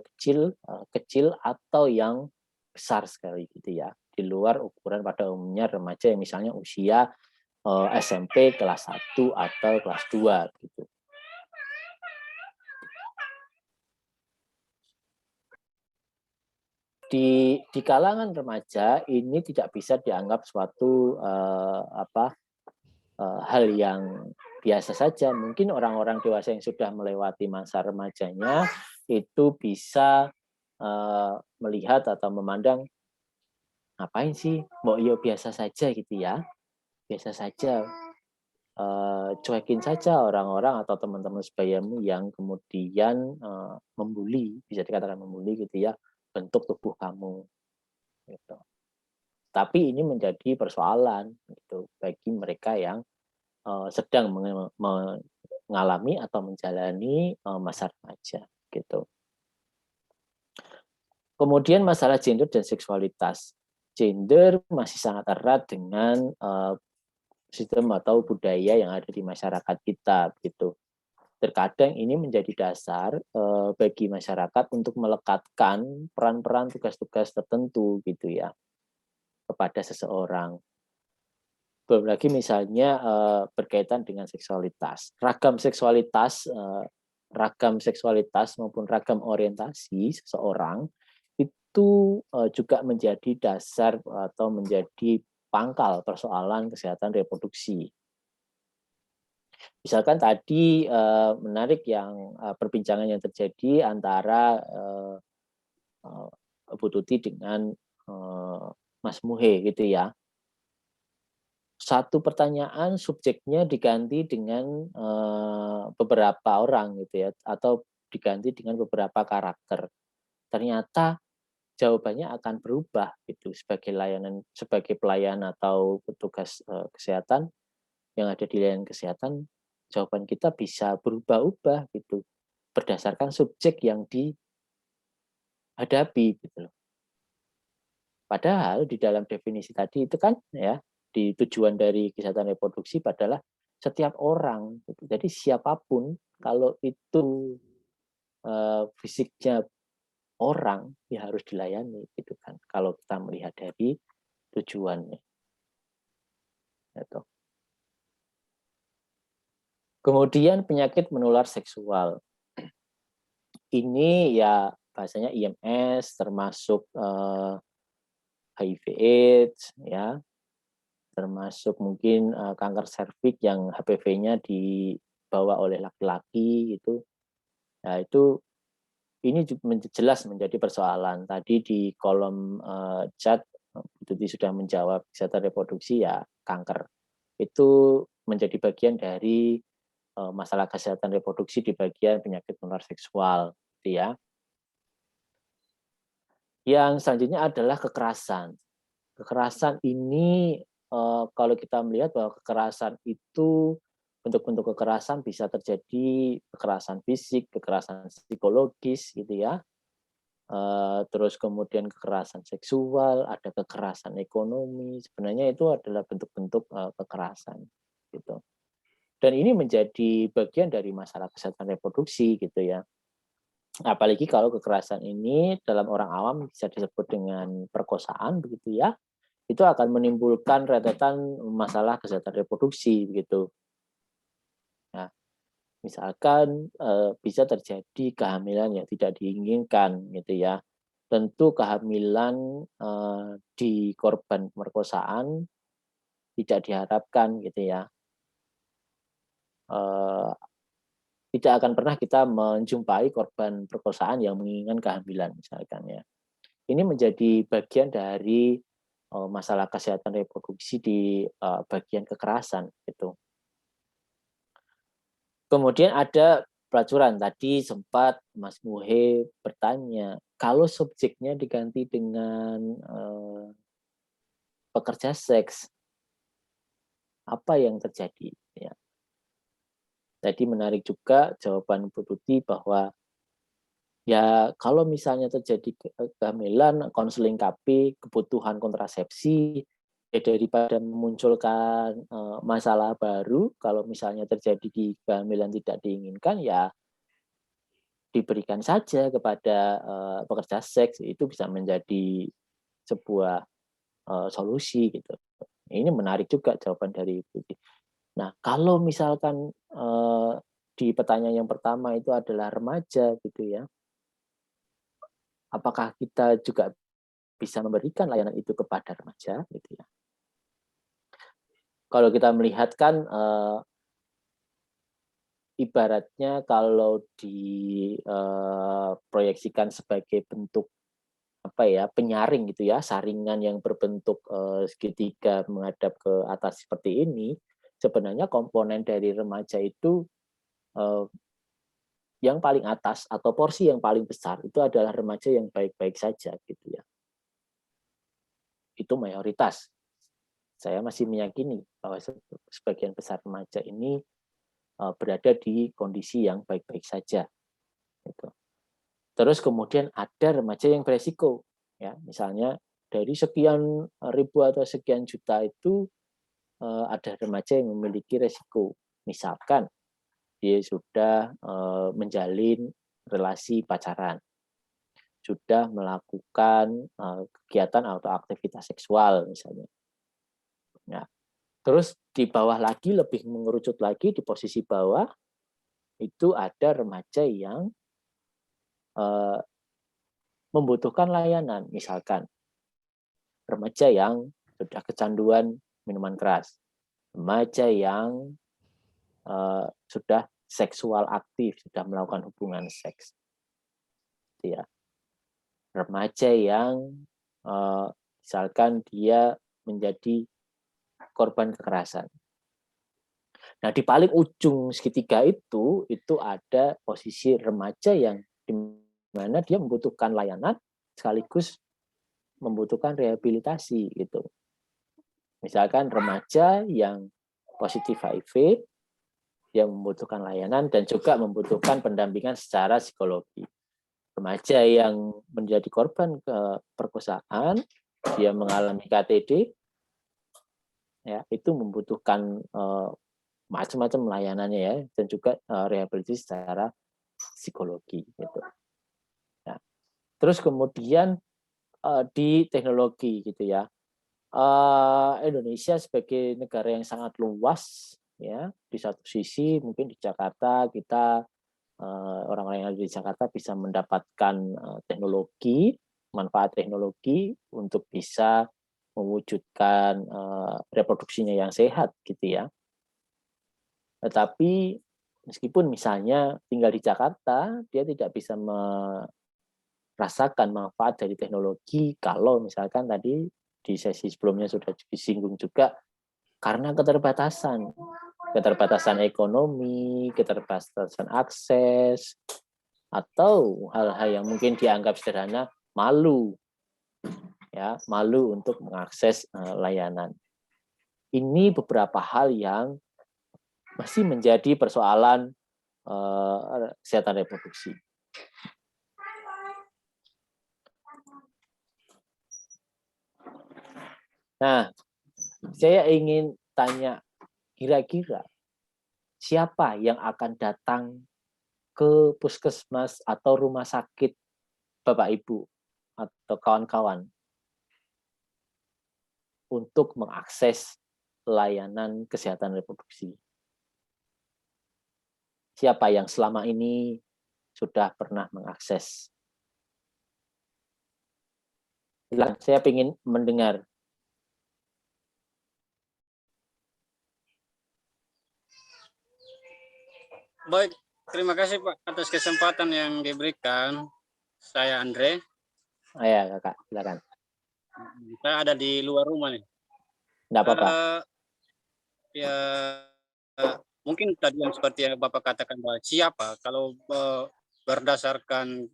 kecil atau yang besar sekali gitu ya, di luar ukuran pada umumnya remaja yang misalnya usia SMP kelas 1 atau kelas 2 gitu. Di kalangan remaja ini tidak bisa dianggap suatu hal yang biasa saja. Mungkin orang-orang dewasa yang sudah melewati masa remajanya itu bisa melihat atau memandang, ngapain sih, mau yo biasa saja gitu ya, biasa saja, cuekin saja orang-orang atau teman-teman sebayamu yang kemudian membuli, bisa dikatakan membuli gitu ya, bentuk tubuh kamu gitu. Tapi ini menjadi persoalan gitu bagi mereka yang sedang mengalami atau menjalani masa remaja gitu. Kemudian masalah gender dan seksualitas. Gender masih sangat erat dengan sistem atau budaya yang ada di masyarakat kita gitu. Terkadang ini menjadi dasar bagi masyarakat untuk melekatkan peran-peran tugas-tugas tertentu gitu ya kepada seseorang. Belum lagi misalnya berkaitan dengan seksualitas. Ragam seksualitas maupun ragam orientasi seseorang itu juga menjadi dasar atau menjadi pangkal persoalan kesehatan reproduksi. Misalkan tadi menarik yang perbincangan yang terjadi antara Bu Tuti dengan Mas Muhe gitu ya. Satu pertanyaan subjeknya diganti dengan beberapa orang gitu ya, atau diganti dengan beberapa karakter. Ternyata jawabannya akan berubah gitu sebagai pelayan atau petugas kesehatan yang ada di layanan kesehatan, jawaban kita bisa berubah-ubah gitu berdasarkan subjek yang dihadapi gitu loh. Padahal di dalam definisi tadi itu kan ya, di tujuan dari kesehatan reproduksi adalah setiap orang gitu. Jadi siapapun kalau itu fisiknya orang ya harus dilayani gitu kan. Kalau kita melihat dari tujuannya. Gitu. Kemudian penyakit menular seksual. Ini ya bahasanya IMS termasuk HIV/AIDS ya, termasuk mungkin kanker serviks yang HPV-nya dibawa oleh laki-laki gitu. Nah, ini jelas menjadi persoalan. Tadi di kolom chat Tuti sudah menjawab kesehatan reproduksi ya kanker. Itu menjadi bagian dari masalah kesehatan reproduksi di bagian penyakit menular seksual, gitu ya. Yang selanjutnya adalah kekerasan. Kekerasan ini kalau kita melihat bahwa kekerasan itu bentuk-bentuk kekerasan bisa terjadi kekerasan fisik, kekerasan psikologis, gitu ya. Terus kemudian kekerasan seksual, ada kekerasan ekonomi. Sebenarnya itu adalah bentuk-bentuk kekerasan, gitu. Dan ini menjadi bagian dari masalah kesehatan reproduksi gitu ya. Apalagi kalau kekerasan ini dalam orang awam bisa disebut dengan perkosaan begitu ya. Itu akan menimbulkan rentetan masalah kesehatan reproduksi begitu. Nah, misalkan bisa terjadi kehamilan yang tidak diinginkan gitu ya. Tentu kehamilan di korban pemerkosaan tidak diharapkan gitu ya. Tidak akan pernah kita menjumpai korban perkosaan yang menginginkan kehamilan misalkan ya. Ini menjadi bagian dari masalah kesehatan reproduksi di bagian kekerasan gitu. Kemudian ada pelacuran. Tadi sempat Mas Muhe bertanya, kalau subjeknya diganti dengan pekerja seks, apa yang terjadi? Ya. Jadi menarik juga jawaban Bu Tuti bahwa ya kalau misalnya terjadi kehamilan, konseling KB, kebutuhan kontrasepsi, ya daripada memunculkan masalah baru, kalau misalnya terjadi di kehamilan tidak diinginkan, ya diberikan saja kepada pekerja seks, itu bisa menjadi sebuah solusi gitu. Ini menarik juga jawaban dari Bu Tuti. Nah, kalau misalkan di pertanyaan yang pertama itu adalah remaja gitu ya, apakah kita juga bisa memberikan layanan itu kepada remaja gitu ya? Kalau kita melihat kan ibaratnya kalau diproyeksikan sebagai bentuk apa ya, penyaring gitu ya, saringan yang berbentuk segitiga menghadap ke atas seperti ini, sebenarnya komponen dari remaja itu yang paling atas atau porsi yang paling besar itu adalah remaja yang baik-baik saja gitu ya. Itu mayoritas. Saya masih meyakini bahwa sebagian besar remaja ini berada di kondisi yang baik-baik saja. Gitu. Terus kemudian ada remaja yang beresiko, ya misalnya dari sekian ribu atau sekian juta itu ada remaja yang memiliki resiko, misalkan dia sudah menjalin relasi pacaran, sudah melakukan kegiatan atau aktivitas seksual misalnya. Nah, terus di bawah lagi, lebih mengerucut lagi di posisi bawah, itu ada remaja yang membutuhkan layanan, misalkan remaja yang sudah kecanduan minuman keras, remaja yang sudah seksual aktif, sudah melakukan hubungan seks, ya. Remaja yang misalkan dia menjadi korban kekerasan. Nah, di paling ujung segitiga itu ada posisi remaja yang di mana dia membutuhkan layanan sekaligus membutuhkan rehabilitasi gitu. Misalkan remaja yang positif HIV yang membutuhkan layanan dan juga membutuhkan pendampingan secara psikologi. Remaja yang menjadi korban perkosaan, dia mengalami KTD, ya itu membutuhkan macam-macam layanannya ya, dan juga rehabilitasi secara psikologi gitu. Nah, terus kemudian di teknologi gitu ya. Indonesia sebagai negara yang sangat luas ya, di satu sisi mungkin di Jakarta kita orang-orang yang ada di Jakarta bisa mendapatkan teknologi, manfaat teknologi untuk bisa mewujudkan reproduksinya yang sehat gitu ya. Tetapi meskipun misalnya tinggal di Jakarta, dia tidak bisa merasakan manfaat dari teknologi kalau misalkan tadi di sesi sebelumnya sudah disinggung juga karena keterbatasan ekonomi, keterbatasan akses, atau hal-hal yang mungkin dianggap sederhana, malu untuk mengakses layanan. Ini beberapa hal yang masih menjadi persoalan kesehatan reproduksi. Nah, saya ingin tanya, kira-kira siapa yang akan datang ke puskesmas atau rumah sakit Bapak Ibu atau kawan-kawan untuk mengakses layanan kesehatan reproduksi? Siapa yang selama ini sudah pernah mengakses? Saya ingin mendengar. Baik, terima kasih Pak atas kesempatan yang diberikan. Saya Andre. Ya, Kakak, silakan. Saya ada di luar rumah nih. Enggak apa-apa. Mungkin tadi yang seperti yang Bapak katakan bahwa siapa, kalau berdasarkan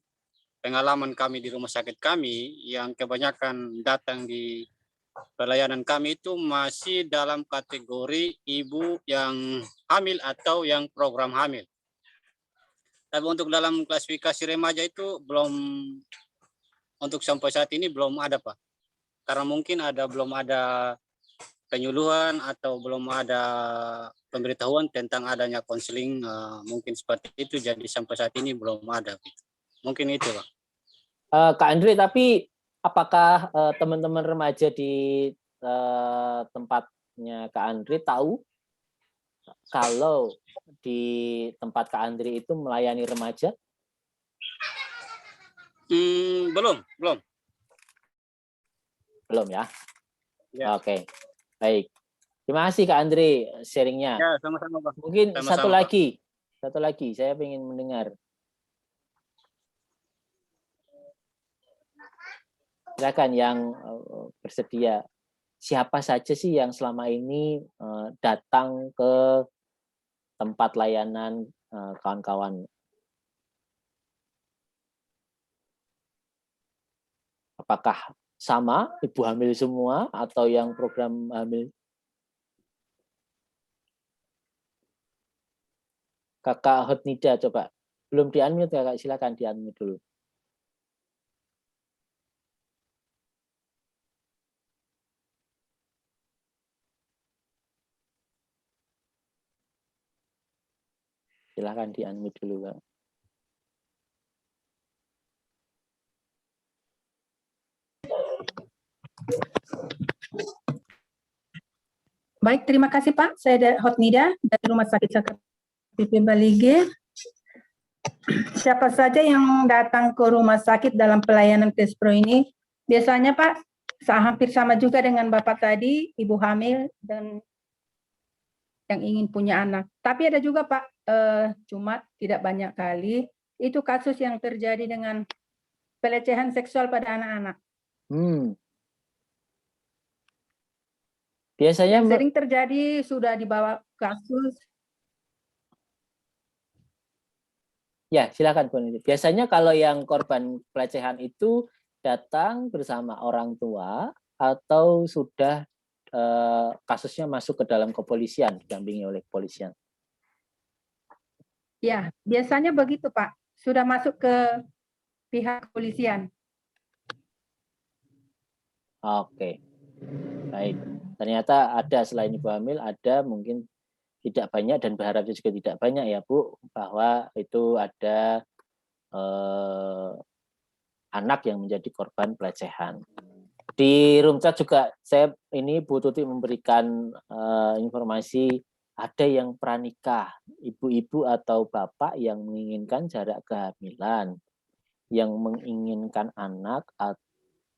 pengalaman kami di rumah sakit kami, yang kebanyakan datang di pelayanan kami itu masih dalam kategori ibu yang hamil atau yang program hamil. Tapi untuk dalam klasifikasi remaja itu untuk sampai saat ini belum ada Pak. Karena mungkin belum ada penyuluhan atau belum ada pemberitahuan tentang adanya konseling, mungkin seperti itu, jadi sampai saat ini belum ada. Mungkin itu Pak. Kak Andre, tapi apakah teman-teman remaja di tempatnya Kak Andre tahu kalau di tempat Kak Andre itu melayani remaja? Belum. Belum ya? Oke, baik. Terima kasih Kak Andre sharingnya. Ya, sama-sama Pak. Mungkin Sama-sama, satu lagi, saya ingin mendengar. Silakan yang bersedia. Siapa saja sih yang selama ini datang ke tempat layanan kawan-kawan? Apakah sama ibu hamil semua atau yang program hamil? Kakak Hotnida coba. Belum di-unmute Kakak, silakan di-unmute dulu. Silakan di-unmute dulu, Kak. Baik, terima kasih Pak. Saya Hotnida dari Rumah Sakit PP Balige. Siapa saja yang datang ke rumah sakit dalam pelayanan Kespro ini? Biasanya Pak, hampir sama juga dengan Bapak tadi, ibu hamil dan yang ingin punya anak. Tapi ada juga Pak, cuma tidak banyak kali, itu kasus yang terjadi dengan pelecehan seksual pada anak-anak. Biasanya yang sering terjadi sudah dibawa kasus. Ya, silakan Bu Nini. Biasanya kalau yang korban pelecehan itu datang bersama orang tua atau sudah kasusnya masuk ke dalam kepolisian, didampingi oleh kepolisian? Ya, biasanya begitu Pak. Sudah masuk ke pihak kepolisian. Oke, baik. Ternyata ada selain ibu hamil, ada mungkin tidak banyak dan berharapnya juga tidak banyak ya Bu, bahwa itu ada anak yang menjadi korban pelecehan. Di room chat juga saya ini Bu Tuti memberikan informasi ada yang pranikah, ibu-ibu atau bapak yang menginginkan jarak kehamilan, yang menginginkan anak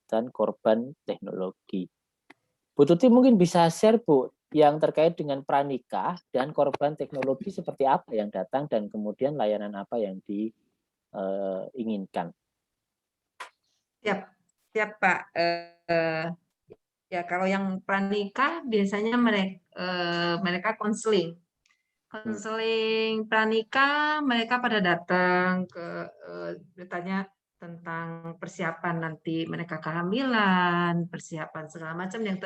dan korban teknologi. Bu Tuti mungkin bisa share Bu, yang terkait dengan pranikah dan korban teknologi seperti apa yang datang dan kemudian layanan apa yang diinginkan. Siap Pak. Ya kalau yang pranikah biasanya mereka konseling pranikah, mereka pada datang ke bertanya tentang persiapan nanti mereka kehamilan, persiapan segala macam yang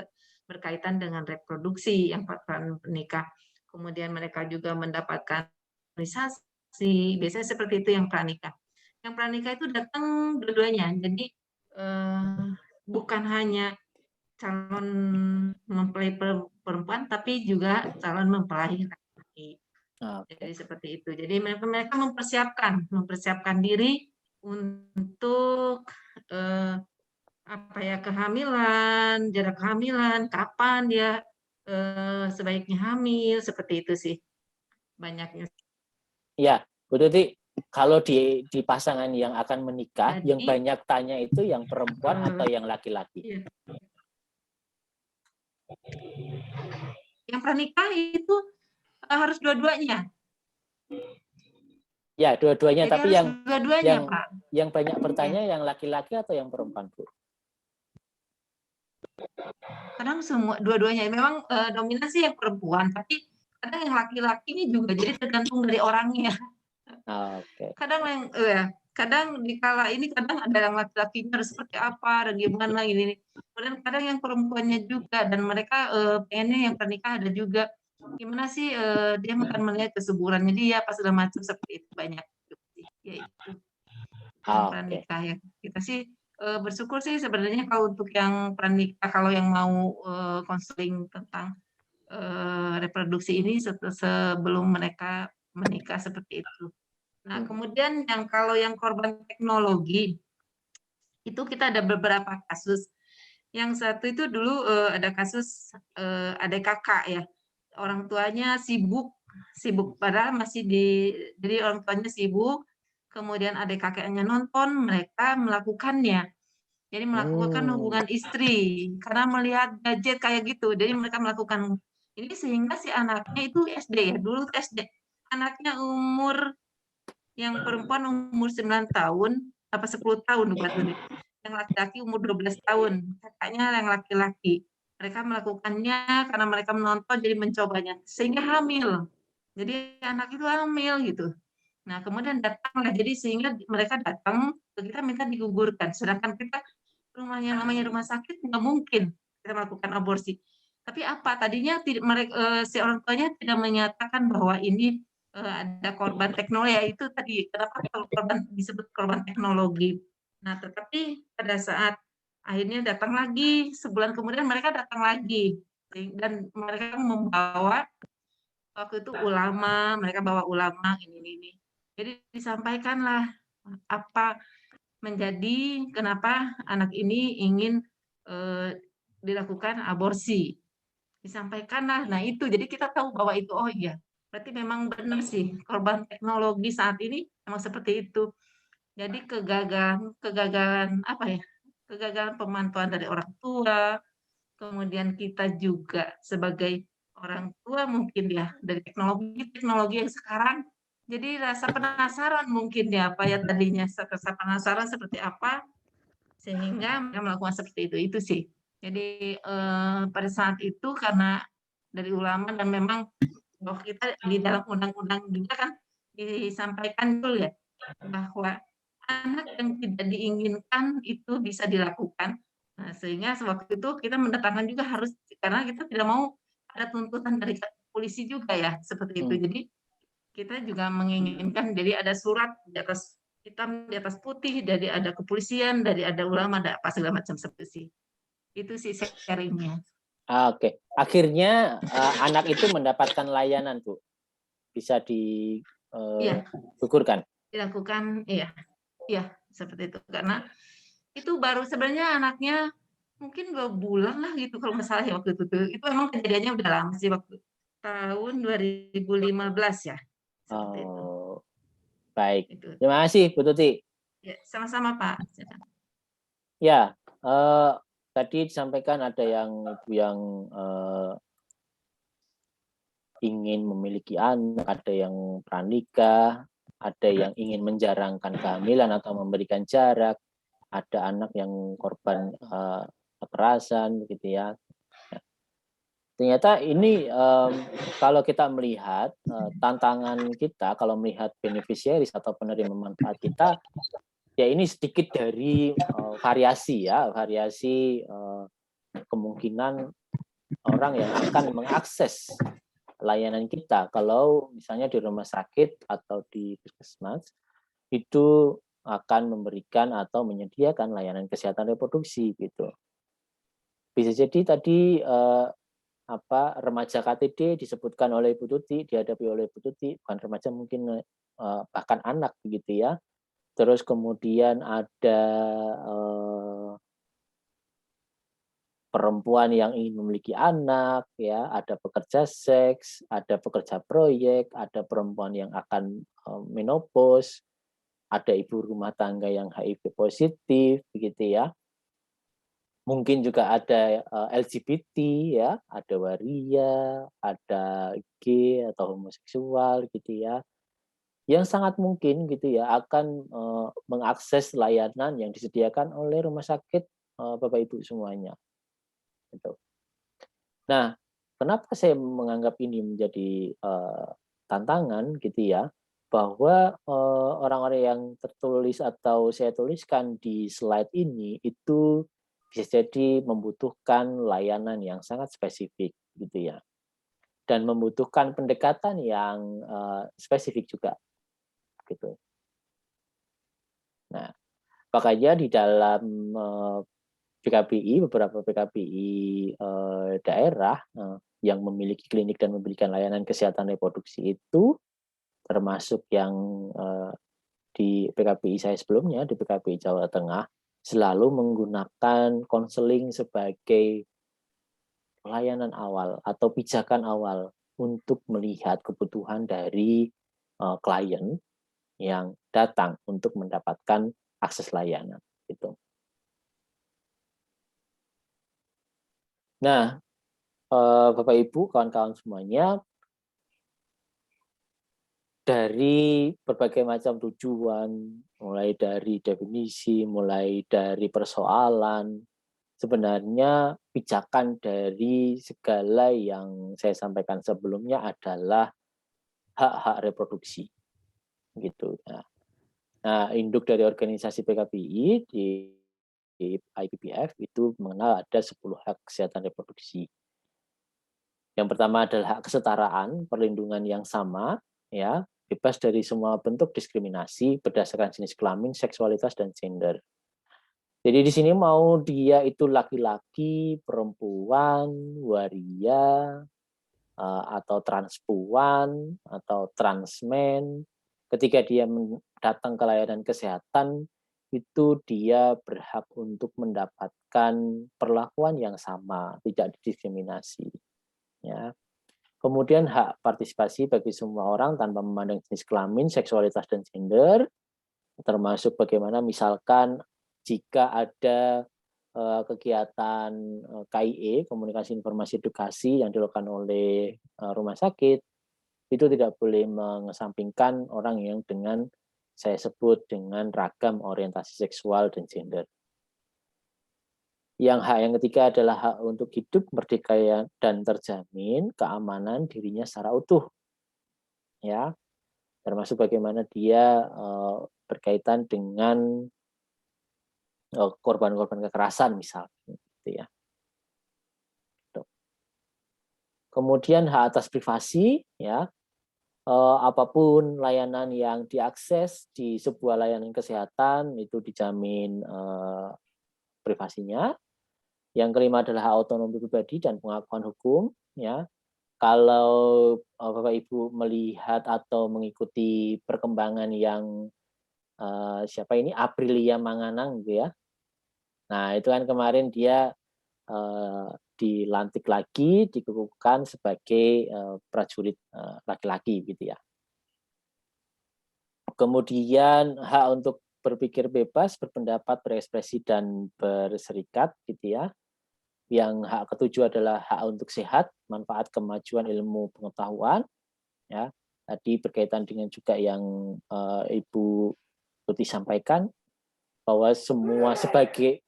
berkaitan dengan reproduksi yang pranikah. Kemudian mereka juga mendapatkan organisasi, biasanya seperti itu yang pranikah. Yang pranikah itu datang dua-duanya, jadi bukan hanya calon mempelai perempuan, tapi juga calon mempelai laki-laki. Jadi seperti itu. Jadi mereka mempersiapkan diri untuk kehamilan, jarak kehamilan, kapan dia sebaiknya hamil, seperti itu sih banyaknya. Ya, Bu Tuti, kalau di pasangan yang akan menikah, jadi, yang banyak tanya itu yang perempuan atau yang laki-laki? Iya. Yang pranikah itu harus dua-duanya. Ya, dua-duanya. Tapi yang banyak bertanya yang laki-laki atau yang perempuan, Bu? Kadang semua dua-duanya. Memang dominasi yang perempuan, tapi kadang yang laki-laki ini juga. Jadi tergantung dari orangnya. Okay. Kadang dikala ini kadang ada yang laki-lakinya harus seperti apa dan gimana ini. Kemudian kadang yang perempuannya juga dan mereka pengennya yang pernikah ada juga. Gimana sih dia akan melihat kesuburannya dia pas segala macam seperti itu banyak. Ya itu. Pernikah ya. Kita sih bersyukur sih sebenarnya kalau untuk yang pernikah, kalau yang mau konseling tentang reproduksi ini sebelum mereka menikah seperti itu. Nah, kemudian kalau yang korban teknologi, itu kita ada beberapa kasus. Yang satu itu dulu ada kasus adik kakak ya, orang tuanya sibuk padahal masih jadi orang tuanya sibuk, kemudian adik kakaknya nonton, mereka melakukannya. Jadi melakukan hubungan istri karena melihat gadget kayak gitu. Jadi mereka melakukan ini sehingga si anaknya itu SD ya, dulu SD. Anaknya yang perempuan umur 9 tahun, 10 tahun bukan, yang laki-laki umur 12 tahun, kakaknya yang laki-laki. Mereka melakukannya karena mereka menonton, jadi mencobanya, sehingga hamil. Jadi anak itu hamil gitu. Nah kemudian datanglah, jadi sehingga mereka datang, kita minta digugurkan, sedangkan kita namanya rumah sakit nggak mungkin kita melakukan aborsi. Tapi apa, tadinya si orang tuanya tidak menyatakan bahwa ini ada korban teknologi, ya itu tadi kenapa disebut korban teknologi. Nah, tetapi pada saat akhirnya datang lagi, sebulan kemudian mereka datang lagi dan mereka membawa waktu itu mereka bawa ulama ini. Jadi disampaikanlah apa menjadi kenapa anak ini ingin dilakukan aborsi. Disampaikanlah. Nah, itu jadi kita tahu bahwa itu oh iya. Berarti memang benar sih korban teknologi saat ini memang seperti itu. Jadi kegagalan pemantauan dari orang tua, kemudian kita juga sebagai orang tua mungkin ya dari teknologi yang sekarang. Jadi rasa penasaran mungkin ya apa ya tadinya rasa penasaran seperti apa sehingga mereka melakukan seperti itu. Itu sih. Jadi pada saat itu karena dari ulama dan memang bahwa kita di dalam undang-undang juga kan disampaikan dulu ya bahwa anak yang tidak diinginkan itu bisa dilakukan. Nah, sehingga sewaktu itu kita mendatangkan juga harus karena kita tidak mau ada tuntutan dari polisi juga ya seperti itu. Jadi kita juga menginginkan jadi ada surat di atas hitam di atas putih dari ada kepolisian, dari ada ulama, ada apa segala macam seperti itu sih sharingnya. Oke, akhirnya anak itu mendapatkan layanan, Bu. Bisa Iya. digugurkan. Dilakukan, iya, seperti itu. Karena itu baru sebenarnya anaknya mungkin 2 bulan lah gitu kalau nggak salah ya waktu itu tuh. Itu memang kejadiannya udah lama sih waktu tahun 2015 ya. Seperti itu. Oh, baik. Itu. Terima kasih, Bu Tuti. Ya, sama-sama Pak. Ya, tadi disampaikan ada yang ingin memiliki anak, ada yang pranikah, ada yang ingin menjarangkan kehamilan atau memberikan jarak, ada anak yang korban kekerasan, begitu ya. Ternyata ini kalau kita melihat tantangan kita, kalau melihat beneficiaries atau penerima manfaat kita, ya ini sedikit dari variasi ya, variasi kemungkinan orang yang akan mengakses layanan kita. Kalau misalnya di rumah sakit atau di puskesmas itu akan memberikan atau menyediakan layanan kesehatan reproduksi gitu. Bisa jadi tadi remaja KTD disebutkan oleh Ibu Tuti, dihadapi oleh Ibu Tuti, bukan remaja mungkin bahkan anak begitu ya. Terus kemudian ada perempuan yang ingin memiliki anak, ya, ada pekerja seks, ada pekerja proyek, ada perempuan yang akan menopause, ada ibu rumah tangga yang HIV positif, begitu ya. Mungkin juga ada LGBT, ya, ada waria, ada gay atau homoseksual, gitu ya. Yang sangat mungkin gitu ya akan mengakses layanan yang disediakan oleh rumah sakit Bapak Ibu semuanya. Gitu. Nah, kenapa saya menganggap ini menjadi tantangan gitu ya, bahwa orang-orang yang tertulis atau saya tuliskan di slide ini itu bisa jadi membutuhkan layanan yang sangat spesifik gitu ya, dan membutuhkan pendekatan yang spesifik juga gitu. Nah, makanya di dalam PKBI, beberapa PKBI daerah yang memiliki klinik dan memberikan layanan kesehatan reproduksi itu, termasuk yang di PKBI saya sebelumnya, di PKBI Jawa Tengah, selalu menggunakan konseling sebagai layanan awal atau pijakan awal untuk melihat kebutuhan dari klien yang datang untuk mendapatkan akses layanan. Gitu. Nah, Bapak Ibu, kawan-kawan semuanya, dari berbagai macam tujuan, mulai dari definisi, mulai dari persoalan, sebenarnya pijakan dari segala yang saya sampaikan sebelumnya adalah hak-hak reproduksi. Gitu. Nah, induk dari organisasi PKBI di IPPF itu mengenal ada 10 hak kesehatan reproduksi. Yang pertama adalah hak kesetaraan, perlindungan yang sama, ya, bebas dari semua bentuk diskriminasi berdasarkan jenis kelamin, seksualitas, dan gender. Jadi di sini mau dia itu laki-laki, perempuan, waria, atau transpuan, atau transmen, ketika dia datang ke layanan kesehatan, itu dia berhak untuk mendapatkan perlakuan yang sama, tidak didiskriminasi. Ya. Kemudian hak partisipasi bagi semua orang tanpa memandang jenis kelamin, seksualitas, dan gender, termasuk bagaimana misalkan jika ada kegiatan KIE, komunikasi informasi edukasi yang dilakukan oleh rumah sakit, itu tidak boleh mengesampingkan orang yang dengan saya sebut dengan ragam orientasi seksual dan gender. Yang hak yang ketiga adalah hak untuk hidup merdeka dan terjamin keamanan dirinya secara utuh. Ya. Termasuk bagaimana dia berkaitan dengan korban-korban kekerasan misalnya, gitu ya. Kemudian hak atas privasi, ya, apapun layanan yang diakses di sebuah layanan kesehatan itu dijamin privasinya. Yang kelima adalah hak otonomi pribadi dan pengakuan hukum. Ya, kalau Bapak Ibu melihat atau mengikuti perkembangan yang siapa ini Aprilia Manganang gitu ya. Nah itu kan kemarin dia dilantik lagi, dikukuhkan sebagai prajurit laki-laki gitu ya. Kemudian hak untuk berpikir bebas, berpendapat, berekspresi dan berserikat gitu ya. Yang hak ketujuh adalah hak untuk sehat, manfaat kemajuan ilmu pengetahuan ya. Tadi berkaitan dengan juga yang Ibu Tuti sampaikan bahwa semua sebagai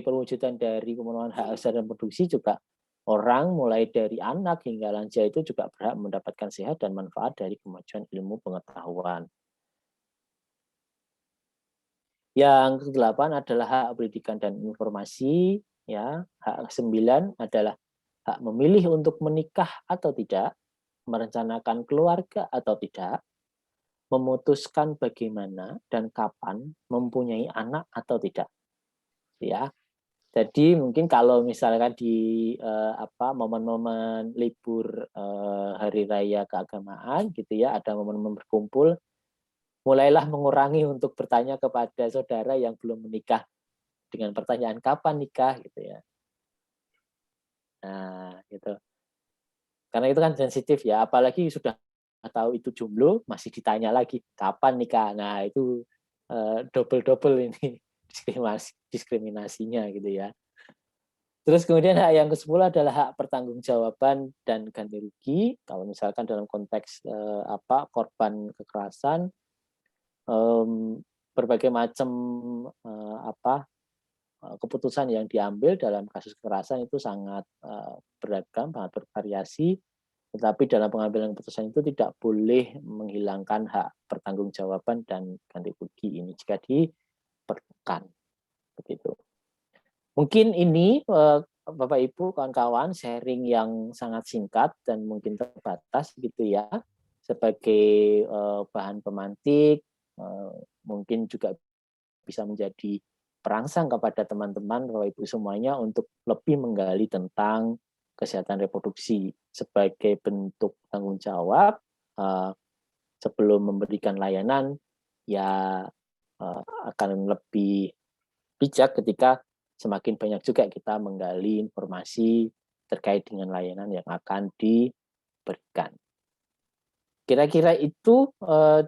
perwujudan dari pemenuhan hak asasi dan reproduksi juga orang mulai dari anak hingga lansia itu juga berhak mendapatkan sehat dan manfaat dari kemajuan ilmu pengetahuan. Yang ke-8 adalah hak pendidikan dan informasi, ya. Hak ke-9 adalah hak memilih untuk menikah atau tidak, merencanakan keluarga atau tidak, memutuskan bagaimana dan kapan mempunyai anak atau tidak. Ya. Jadi mungkin kalau misalkan di momen-momen libur hari raya keagamaan gitu ya, ada momen-momen berkumpul, mulailah mengurangi untuk bertanya kepada saudara yang belum menikah dengan pertanyaan kapan nikah gitu ya. Nah, gitu. Karena itu kan sensitif ya, apalagi sudah tahu itu jomblo masih ditanya lagi kapan nikah. Nah, itu double ini diskriminasinya gitu ya. Terus kemudian hak yang ke-10 adalah hak pertanggungjawaban dan ganti rugi. Kalau misalkan dalam konteks korban kekerasan, berbagai macam keputusan yang diambil dalam kasus kekerasan itu sangat beragam, sangat bervariasi. Tetapi dalam pengambilan keputusan itu tidak boleh menghilangkan hak pertanggungjawaban dan ganti rugi ini jika diperlukan. Begitu. Mungkin ini Bapak Ibu kawan-kawan sharing yang sangat singkat dan mungkin terbatas gitu ya, sebagai bahan pemantik, mungkin juga bisa menjadi perangsang kepada teman-teman Bapak Ibu semuanya untuk lebih menggali tentang kesehatan reproduksi sebagai bentuk tanggung jawab sebelum memberikan layanan ya akan lebih bijak ketika semakin banyak juga kita menggali informasi terkait dengan layanan yang akan diberikan. Kira-kira itu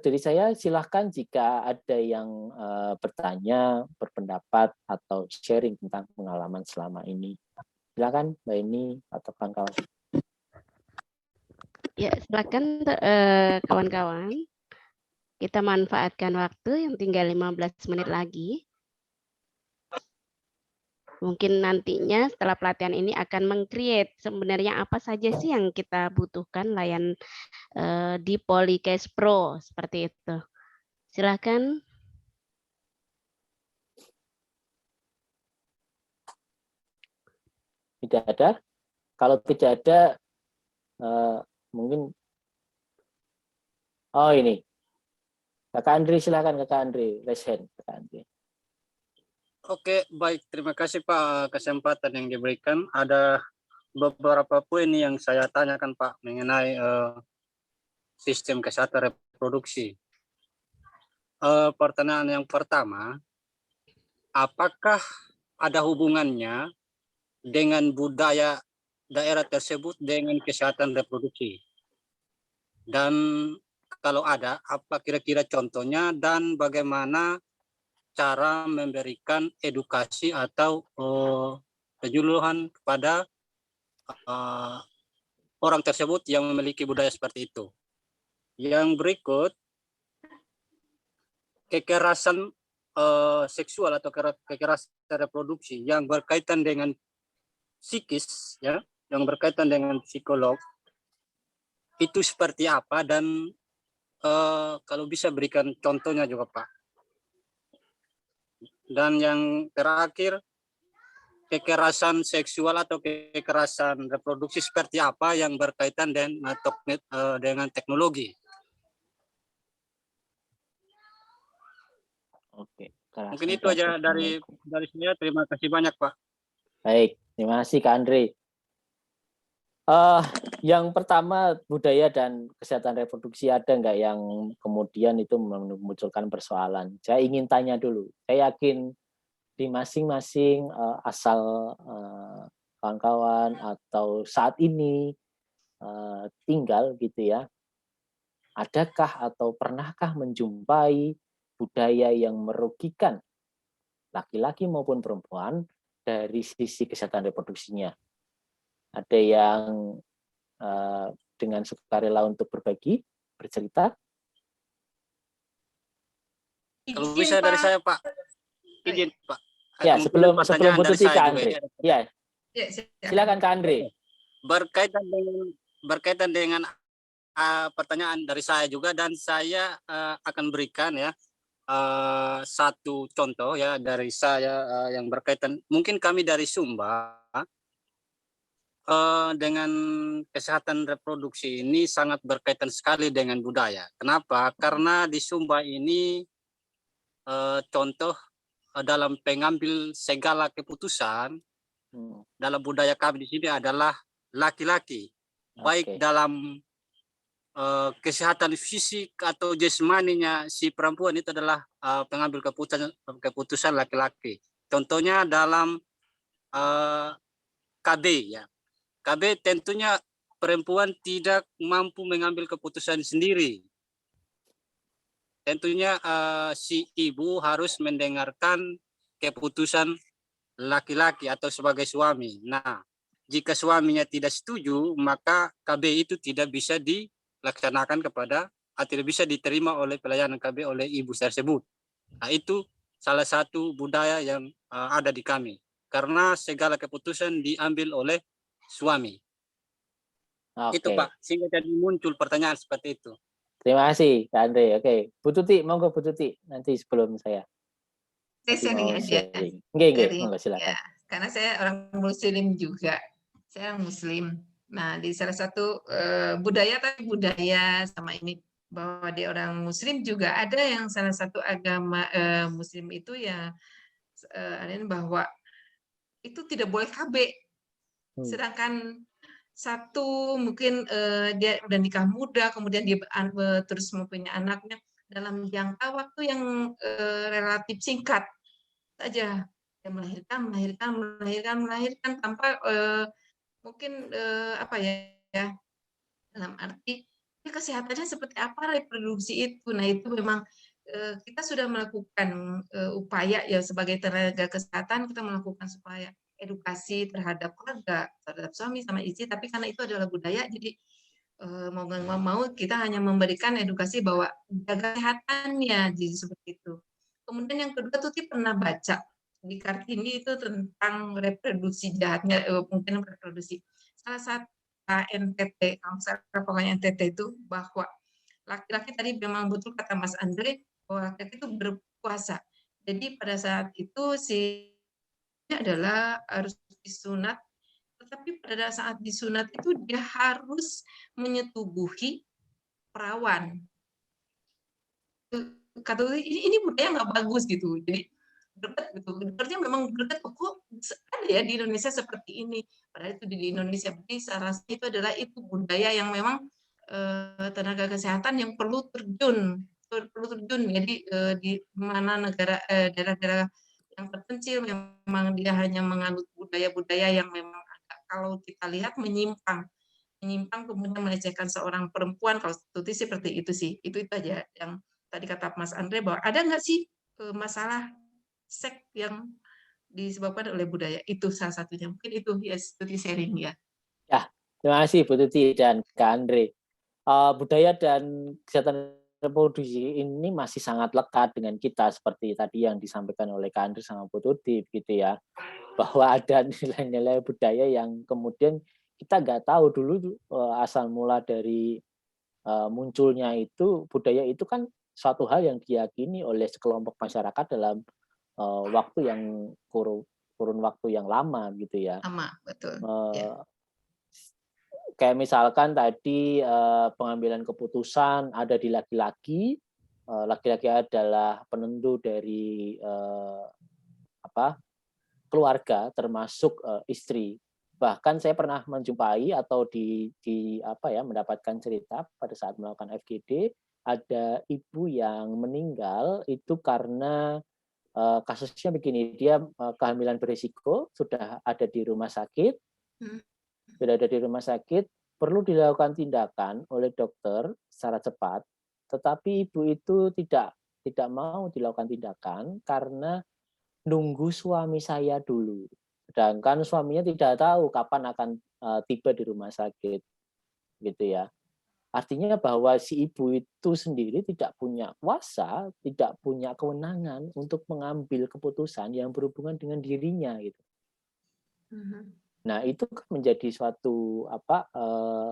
dari saya. Silahkan jika ada yang bertanya, berpendapat, atau sharing tentang pengalaman selama ini. Silakan Mbak Eni atau kawan-kawan. Ya, silakan kawan-kawan. Kita manfaatkan waktu yang tinggal 15 menit lagi. Mungkin nantinya setelah pelatihan ini akan meng-create sebenarnya apa saja sih yang kita butuhkan di Polycase Pro seperti itu. Silakan. Tidak ada? Kalau tidak ada, mungkin. Oh ini, Kakak Andri, silakan Kakak Andri, raise hand Kakak Andri. Oke, baik. Terima kasih Pak kesempatan yang diberikan. Ada beberapa poin yang saya tanyakan Pak mengenai sistem kesehatan reproduksi. Pertanyaan yang pertama, apakah ada hubungannya dengan budaya daerah tersebut dengan kesehatan reproduksi? Dan kalau ada, apa kira-kira contohnya dan bagaimana cara memberikan edukasi atau penyuluhan kepada orang tersebut yang memiliki budaya seperti itu. Yang berikut, kekerasan seksual atau kekerasan reproduksi yang berkaitan dengan psikis, ya, yang berkaitan dengan psikolog, itu seperti apa dan kalau bisa berikan contohnya juga Pak. Dan yang terakhir, kekerasan seksual atau kekerasan reproduksi seperti apa yang berkaitan dengan teknologi. Oke. Mungkin itu aja dari saya. Terima kasih banyak Pak. Baik, terima kasih Kak Andre. Yang pertama, budaya dan kesehatan reproduksi ada nggak yang kemudian itu memunculkan persoalan? Saya ingin tanya dulu. Saya yakin di masing-masing asal kawan-kawan atau saat ini tinggal gitu ya, adakah atau pernahkah menjumpai budaya yang merugikan laki-laki maupun perempuan dari sisi kesehatan reproduksinya? Ada yang dengan sukarela untuk berbagi, bercerita? Kalau bisa dari saya, Pak. Izin, Pak. Ya, sebelum Bu Tuti Kak Andre. Ya. Ya, silakan Kak Andre. Berkaitan dengan pertanyaan dari saya juga, dan saya akan berikan ya satu contoh ya dari saya yang berkaitan, mungkin kami dari Sumba dengan kesehatan reproduksi ini sangat berkaitan sekali dengan budaya. Kenapa? Karena di Sumba ini contoh dalam pengambil segala keputusan dalam budaya kami di sini adalah laki-laki, baik dalam kesehatan fisik atau jasmaninya si perempuan itu adalah pengambil keputusan laki-laki. Contohnya dalam KB ya. KB tentunya perempuan tidak mampu mengambil keputusan sendiri. Tentunya si ibu harus mendengarkan keputusan laki-laki atau sebagai suami. Nah, jika suaminya tidak setuju, maka KB itu tidak bisa dilaksanakan kepada atau tidak bisa diterima oleh pelayanan KB oleh ibu tersebut. Nah, itu salah satu budaya yang ada di kami. Karena segala keputusan diambil oleh suami. Itu Pak, sehingga jadi muncul pertanyaan seperti itu. Terima kasih Kak Andre. Oke, Bu Tuti, monggo Bu Tuti nanti sebelum saya. Saya sharing aja. Monggo silakan. Ya, karena saya orang Muslim juga. Saya orang Muslim. Nah, di salah satu budaya sama ini bahwa di orang Muslim juga ada yang salah satu agama Muslim itu ya ada bahwa itu tidak boleh KB. Sedangkan satu mungkin dia udah nikah muda, kemudian dia terus mempunyai anaknya dalam jangka waktu yang relatif singkat saja, dia melahirkan tanpa mungkin apa ya dalam arti kesehatannya seperti apa reproduksi itu. Nah itu memang kita sudah melakukan upaya ya sebagai tenaga kesehatan, kita melakukan supaya edukasi terhadap keluarga, terhadap suami sama istri, tapi karena itu adalah budaya, jadi mau nggak mau kita hanya memberikan edukasi bahwa jaga kesehatannya, jadi seperti itu. Kemudian yang kedua tuh pernah baca di Kartini itu tentang reproduksi jahatnya, mungkin reproduksi. Salah satu NTT, pokoknya NTT itu bahwa laki-laki tadi memang betul kata Mas Andre bahwa laki-laki itu berpuasa. Jadi pada saat itu si adalah harus disunat, tetapi pada saat disunat itu dia harus menyetubuhi perawan. Kata ini budaya nggak bagus gitu, jadi dekat gitu. Artinya memang dekat kok ada ya di Indonesia seperti ini. Padahal itu di Indonesia, berarti saya rasa itu adalah budaya yang memang tenaga kesehatan yang perlu terjun. Jadi di mana negara daerah-daerah yang terpencil memang dia hanya menganut budaya-budaya yang memang kalau kita lihat menyimpang kemudian melecehkan seorang perempuan. Kalau Tuti seperti itu sih, itu aja yang tadi kata Mas Andre bahwa ada nggak sih masalah seks yang disebabkan oleh budaya, itu salah satunya. Mungkin itu ya Tuti sharing ya. Ya, terima kasih Bu Tuti dan Kak Andre. Budaya dan kesehatan reproduksi ini masih sangat lekat dengan kita seperti tadi yang disampaikan oleh Kak Andre sama Bu Tuti gitu ya, bahwa ada nilai-nilai budaya yang kemudian kita nggak tahu dulu asal mula dari munculnya itu. Budaya itu kan suatu hal yang diyakini oleh sekelompok masyarakat dalam waktu yang kurun waktu yang lama gitu ya. Lama, betul. Kayak misalkan tadi pengambilan keputusan ada di laki-laki, laki-laki adalah penentu dari keluarga termasuk istri. Bahkan saya pernah menjumpai atau mendapatkan cerita pada saat melakukan FGD, ada ibu yang meninggal itu karena kasusnya begini, dia kehamilan berisiko, sudah ada di rumah sakit, perlu dilakukan tindakan oleh dokter secara cepat, tetapi ibu itu tidak mau dilakukan tindakan karena nunggu suami saya dulu. Sedangkan suaminya tidak tahu kapan akan tiba di rumah sakit, gitu ya. Artinya bahwa si ibu itu sendiri tidak punya kuasa, tidak punya kewenangan untuk mengambil keputusan yang berhubungan dengan dirinya, gitu. Nah, itu kan menjadi suatu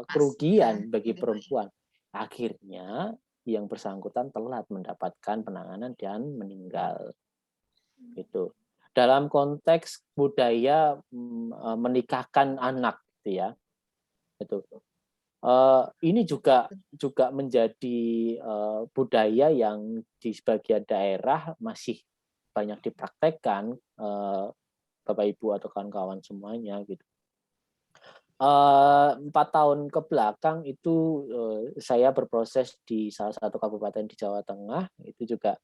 kerugian bagi perempuan. Akhirnya yang bersangkutan telat mendapatkan penanganan dan meninggal. Gitu. Dalam konteks budaya menikahkan anak, gitu ya. Itu. Ini juga menjadi budaya yang di sebagian daerah masih banyak dipraktekkan, Bapak Ibu atau kawan-kawan semuanya, gitu. 4 tahun ke belakang itu saya berproses di salah satu kabupaten di Jawa Tengah, itu juga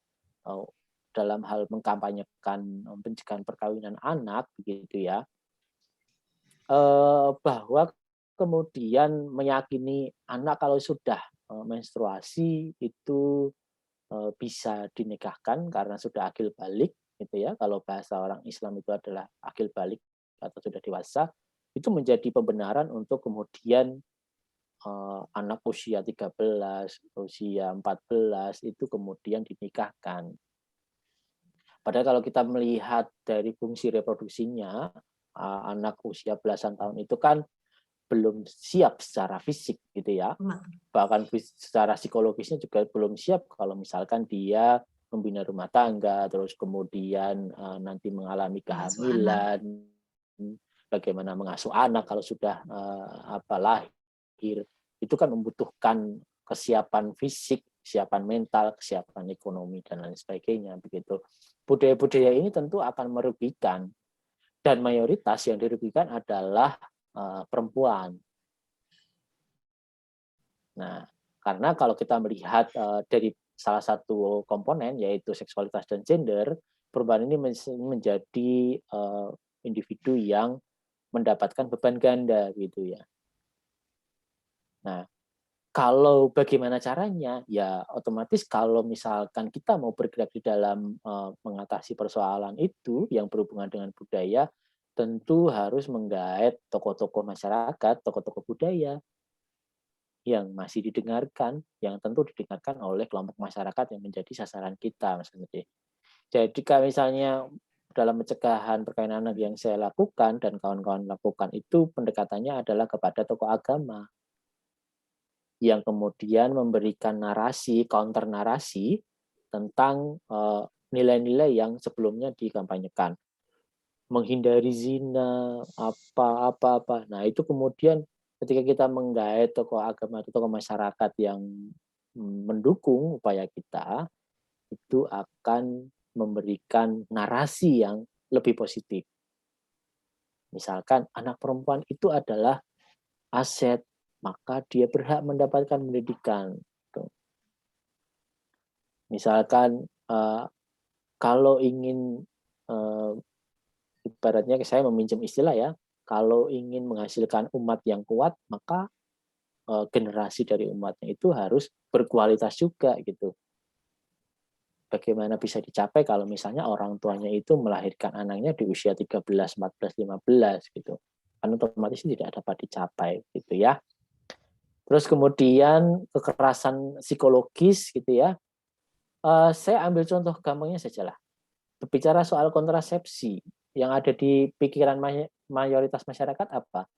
dalam hal mengkampanyekan pencegahan perkawinan anak, begitu ya, bahwa kemudian meyakini anak kalau sudah menstruasi itu bisa dinikahkan karena sudah akil balik, gitu ya. Kalau bahasa orang Islam itu adalah akil balik atau sudah dewasa, itu menjadi pembenaran untuk kemudian anak usia 13, usia 14 itu kemudian dinikahkan. Padahal kalau kita melihat dari fungsi reproduksinya, anak usia belasan tahun itu kan belum siap secara fisik, gitu ya. Bahkan secara psikologisnya juga belum siap kalau misalkan dia membina rumah tangga, terus kemudian nanti mengalami kehamilan, bagaimana mengasuh anak kalau sudah lahir. Itu kan membutuhkan kesiapan fisik, kesiapan mental, kesiapan ekonomi, dan lain sebagainya, begitu. Budaya-budaya ini tentu akan merugikan, dan mayoritas yang dirugikan adalah perempuan. Nah, karena kalau kita melihat dari salah satu komponen yaitu seksualitas dan gender, perempuan ini menjadi individu yang mendapatkan beban ganda, gitu ya. Nah, kalau bagaimana caranya? Ya otomatis kalau misalkan kita mau bergerak di dalam mengatasi persoalan itu yang berhubungan dengan budaya, tentu harus menggaet tokoh-tokoh masyarakat, tokoh-tokoh budaya yang masih didengarkan, yang tentu didengarkan oleh kelompok masyarakat yang menjadi sasaran kita, Mas Medi. Jadi kalau misalnya dalam pencegahan perkawinan anak yang saya lakukan dan kawan-kawan lakukan itu pendekatannya adalah kepada tokoh agama yang kemudian memberikan narasi, counter narasi tentang nilai-nilai yang sebelumnya dikampanyekan. Menghindari zina, apa. Nah, itu kemudian ketika kita menggait tokoh agama atau tokoh masyarakat yang mendukung upaya kita, itu akan memberikan narasi yang lebih positif. Misalkan anak perempuan itu adalah aset, maka dia berhak mendapatkan pendidikan. Misalkan kalau ingin ibaratnya saya meminjam istilah ya, kalau ingin menghasilkan umat yang kuat, maka generasi dari umatnya itu harus berkualitas juga, gitu. Bagaimana bisa dicapai kalau misalnya orang tuanya itu melahirkan anaknya di usia 13, 14, 15 gitu. Kan otomatis tidak dapat dicapai, gitu ya. Terus kemudian kekerasan psikologis, gitu ya. Saya ambil contoh gampangnya saja lah. Berbicara soal kontrasepsi, yang ada di pikiran mayoritas masyarakat apa?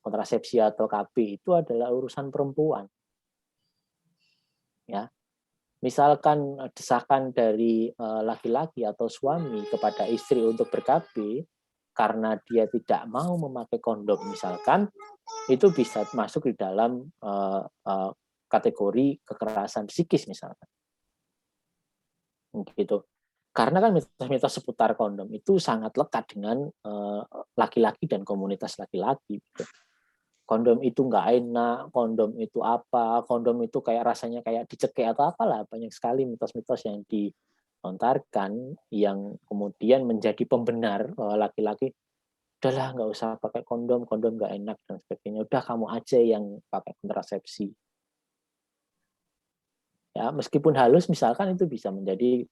Kontrasepsi atau KB itu adalah urusan perempuan. Ya. Misalkan desakan dari laki-laki atau suami kepada istri untuk ber-KB karena dia tidak mau memakai kondom misalkan, itu bisa masuk di dalam kategori kekerasan psikis misalkan. Gitu. Karena kan mitos-mitos seputar kondom itu sangat lekat dengan laki-laki dan komunitas laki-laki. Gitu. Kondom itu nggak enak, kondom itu apa, kondom itu kayak rasanya kayak dicekik atau apalah. Banyak sekali mitos-mitos yang dilontarkan yang kemudian menjadi pembenar bahwa laki-laki, udahlah nggak usah pakai kondom, kondom nggak enak dan sebagainya. Udah kamu aja yang pakai kontrasepsi. Ya, meskipun halus misalkan itu bisa menjadi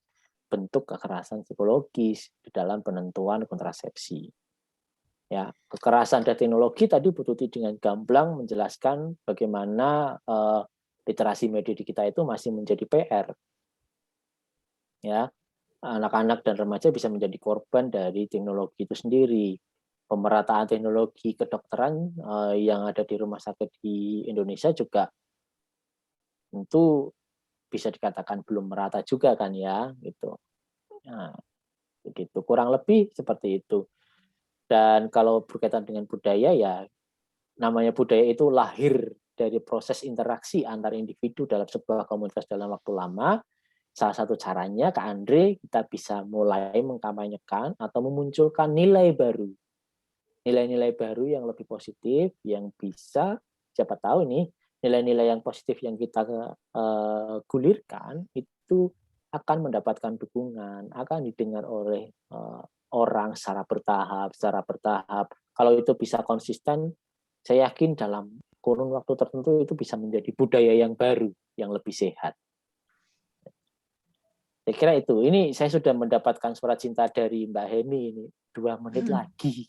bentuk kekerasan psikologis di dalam penentuan kontrasepsi. Ya, kekerasan dan teknologi tadi Bu Tuti dengan gamblang menjelaskan bagaimana literasi media di kita itu masih menjadi PR. Ya, anak-anak dan remaja bisa menjadi korban dari teknologi itu sendiri. Pemerataan teknologi kedokteran yang ada di rumah sakit di Indonesia juga tentu bisa dikatakan belum merata juga kan ya, gitu. Nah, begitu kurang lebih seperti itu. Dan kalau berkaitan dengan budaya ya namanya budaya itu lahir dari proses interaksi antar individu dalam sebuah komunitas dalam waktu lama. Salah satu caranya Kak Andre kita bisa mulai mengkampanyekan atau memunculkan nilai baru. Nilai-nilai baru yang lebih positif yang bisa siapa tahu nih nilai-nilai yang positif yang kita gulirkan itu akan mendapatkan dukungan, akan didengar oleh orang secara bertahap. Kalau itu bisa konsisten, saya yakin dalam kurun waktu tertentu itu bisa menjadi budaya yang baru, yang lebih sehat. Saya kira itu. Ini saya sudah mendapatkan surat cinta dari Mbak Heni ini 2 menit lagi.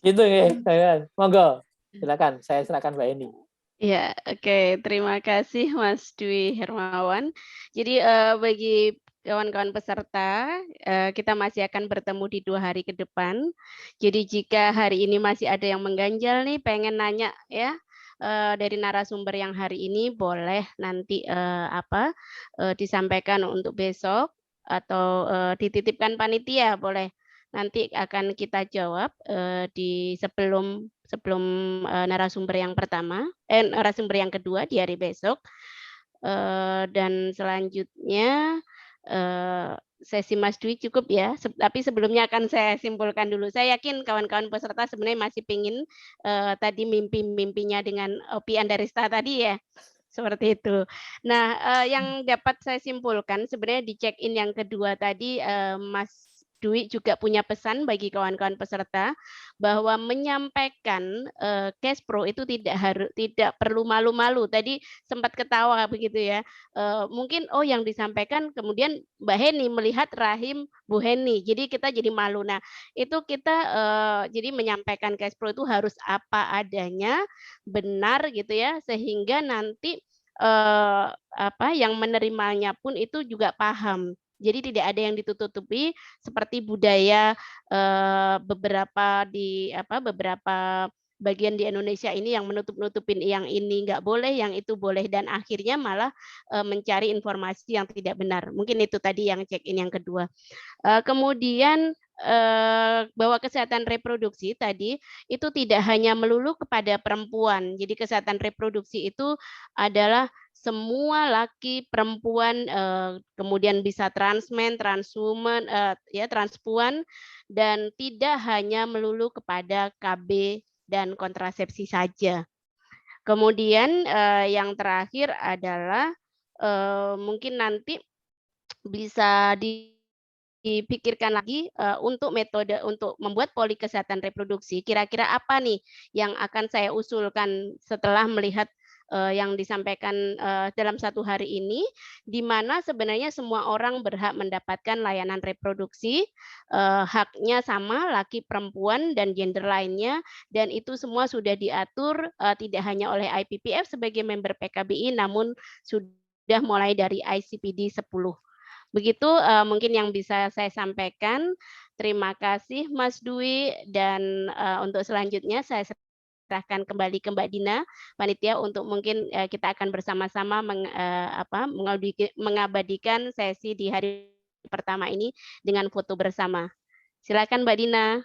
Gitu ya, monggo. Silakan, saya silakan Mbak Heni. Ya, oke. Terima kasih Mas Dwi Hermawan. Jadi bagi kawan-kawan peserta, kita masih akan bertemu di 2 hari ke depan. Jadi jika hari ini masih ada yang mengganjal nih, pengen nanya ya dari narasumber yang hari ini, boleh nanti disampaikan untuk besok atau dititipkan panitia, boleh. Nanti akan kita jawab di sebelum narasumber yang pertama, narasumber yang kedua di hari besok. Dan selanjutnya sesi Mas Dwi cukup ya. Tapi sebelumnya akan saya simpulkan dulu. Saya yakin kawan-kawan peserta sebenarnya masih pingin tadi mimpi-mimpinya dengan Opi Andarista tadi ya. Seperti itu. Nah, yang dapat saya simpulkan sebenarnya di check-in yang kedua tadi Mas Dwi juga punya pesan bagi kawan-kawan peserta bahwa menyampaikan cash pro itu tidak perlu malu-malu. Tadi sempat ketawa begitu ya. Mungkin yang disampaikan kemudian Mbak Heni melihat rahim Bu Heni. Jadi kita jadi malu. Nah, itu kita jadi menyampaikan cash pro itu harus apa adanya, benar gitu ya, sehingga nanti yang menerimanya pun itu juga paham. Jadi tidak ada yang ditutupi seperti budaya beberapa bagian di Indonesia ini yang menutup-nutupin yang ini nggak boleh, yang itu boleh, dan akhirnya malah mencari informasi yang tidak benar. Mungkin itu tadi yang check-in yang kedua. Kemudian bahwa kesehatan reproduksi tadi itu tidak hanya melulu kepada perempuan. Jadi kesehatan reproduksi itu adalah semua laki, perempuan, kemudian bisa transmen, transwoman, transpuan, dan tidak hanya melulu kepada KB dan kontrasepsi saja. Kemudian yang terakhir adalah mungkin nanti bisa dipikirkan lagi untuk metode untuk membuat poli kesehatan reproduksi. Kira-kira apa nih yang akan saya usulkan setelah melihat yang disampaikan dalam 1 hari ini, di mana sebenarnya semua orang berhak mendapatkan layanan reproduksi, haknya sama laki, perempuan, dan gender lainnya, dan itu semua sudah diatur tidak hanya oleh IPPF sebagai member PKBI, namun sudah mulai dari ICPD 10. Begitu mungkin yang bisa saya sampaikan. Terima kasih Mas Dwi, dan untuk selanjutnya saya serahkan kembali ke Mbak Dina, panitia, untuk mungkin kita akan bersama-sama mengabadikan sesi di hari pertama ini dengan foto bersama. Silakan Mbak Dina.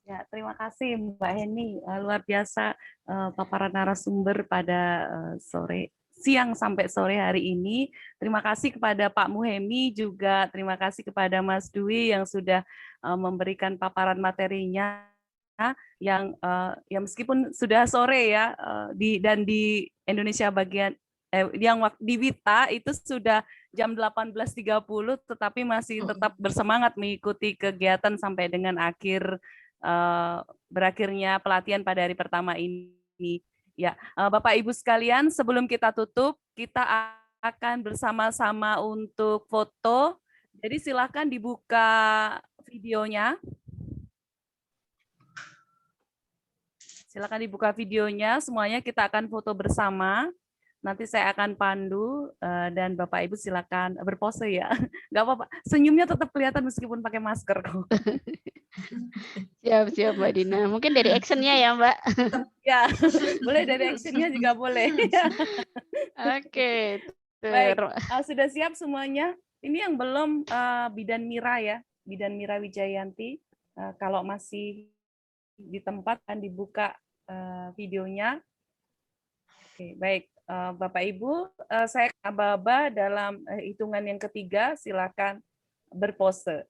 Ya, terima kasih Mbak Heni. Luar biasa paparan narasumber pada sore siang sampai sore hari ini. Terima kasih kepada Pak Muhemi, juga terima kasih kepada Mas Dwi yang sudah memberikan paparan materinya yang ya meskipun sudah sore ya dan di Indonesia bagian yang di Wita itu sudah jam 18.30 tetapi masih tetap bersemangat mengikuti kegiatan sampai dengan berakhirnya pelatihan pada hari pertama ini. Ya, Bapak Ibu sekalian, sebelum kita tutup, kita akan bersama-sama untuk foto. Jadi silakan dibuka videonya. Silakan dibuka videonya, semuanya kita akan foto bersama. Nanti saya akan pandu dan Bapak Ibu silakan berpose ya. Nggak apa-apa, senyumnya tetap kelihatan meskipun pakai masker kok. Siap Mbak Dina. Mungkin dari actionnya ya Mbak. Ya, boleh dari actionnya juga boleh. Oke. Baik, sudah siap semuanya? Ini yang belum Bidan Mira ya, Bidan Mira Wijayanti. Kalau masih di tempat kan dibuka videonya. Oke, baik. Bapak Ibu, saya aba-aba dalam hitungan yang ketiga, silakan berpose.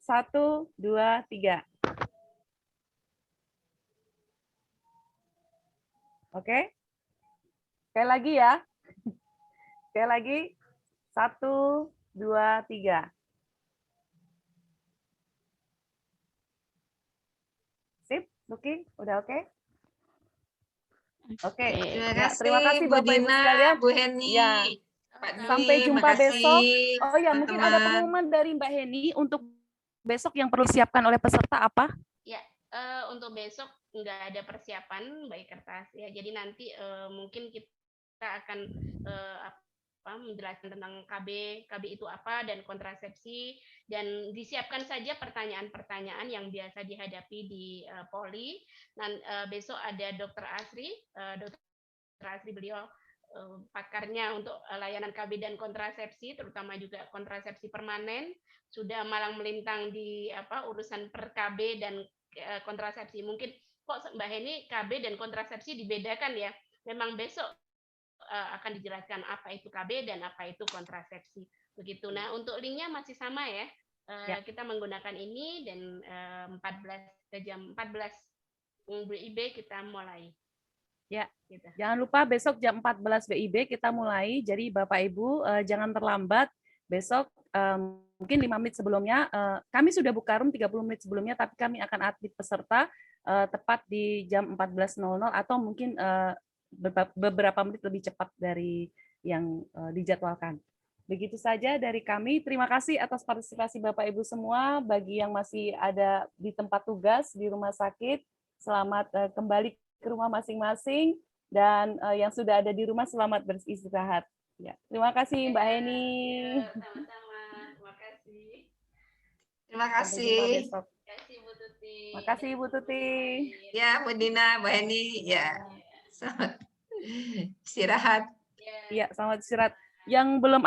1, 2, 3. Oke? Sekali lagi ya. Sekali lagi. 1, 2, 3. Sip, Luki, udah oke? Oke, terima kasih Bapak Ibu sekalian. Bu Heni, ya. Pak Dwi, Sampai jumpa besok. Oh ya, mungkin ada teman-teman. pengumuman dari Mbak Heni untuk besok yang perlu disiapkan oleh peserta apa? Ya, untuk besok nggak ada persiapan baik kertas ya. Jadi nanti mungkin kita akan menjelaskan tentang KB itu apa dan kontrasepsi, dan disiapkan saja pertanyaan-pertanyaan yang biasa dihadapi di Poli. Besok ada Dr. Asri, beliau pakarnya untuk layanan KB dan kontrasepsi, terutama juga kontrasepsi permanen, sudah malang melintang di urusan per KB dan kontrasepsi. Mungkin kok Mbak Heni KB dan kontrasepsi dibedakan ya? Memang besok akan dijelaskan apa itu KB dan apa itu kontrasepsi. Begitu. Nah, untuk linknya masih sama ya. Kita menggunakan ini dan jam 14 WIB kita mulai. Ya, gitu. Jangan lupa besok jam 14 WIB kita mulai. Jadi Bapak Ibu jangan terlambat. Besok mungkin 5 menit sebelumnya, kami sudah buka room 30 menit sebelumnya, tapi kami akan update peserta tepat di jam 14.00 atau mungkin beberapa menit lebih cepat dari yang dijadwalkan. Begitu saja dari kami. Terima kasih atas partisipasi Bapak Ibu semua. Bagi yang masih ada di tempat tugas di rumah sakit, selamat kembali ke rumah masing-masing, dan yang sudah ada di rumah selamat beristirahat. Ya, terima kasih Mbak Heni. Sama-sama. Terima kasih. Terima kasih. Terima kasih Bu Tuti. Terima kasih Bu Tuti. Ya, Bu Dina, Bu Heni, ya. Selamat istirahat. Iya, selamat istirahat. Yang belum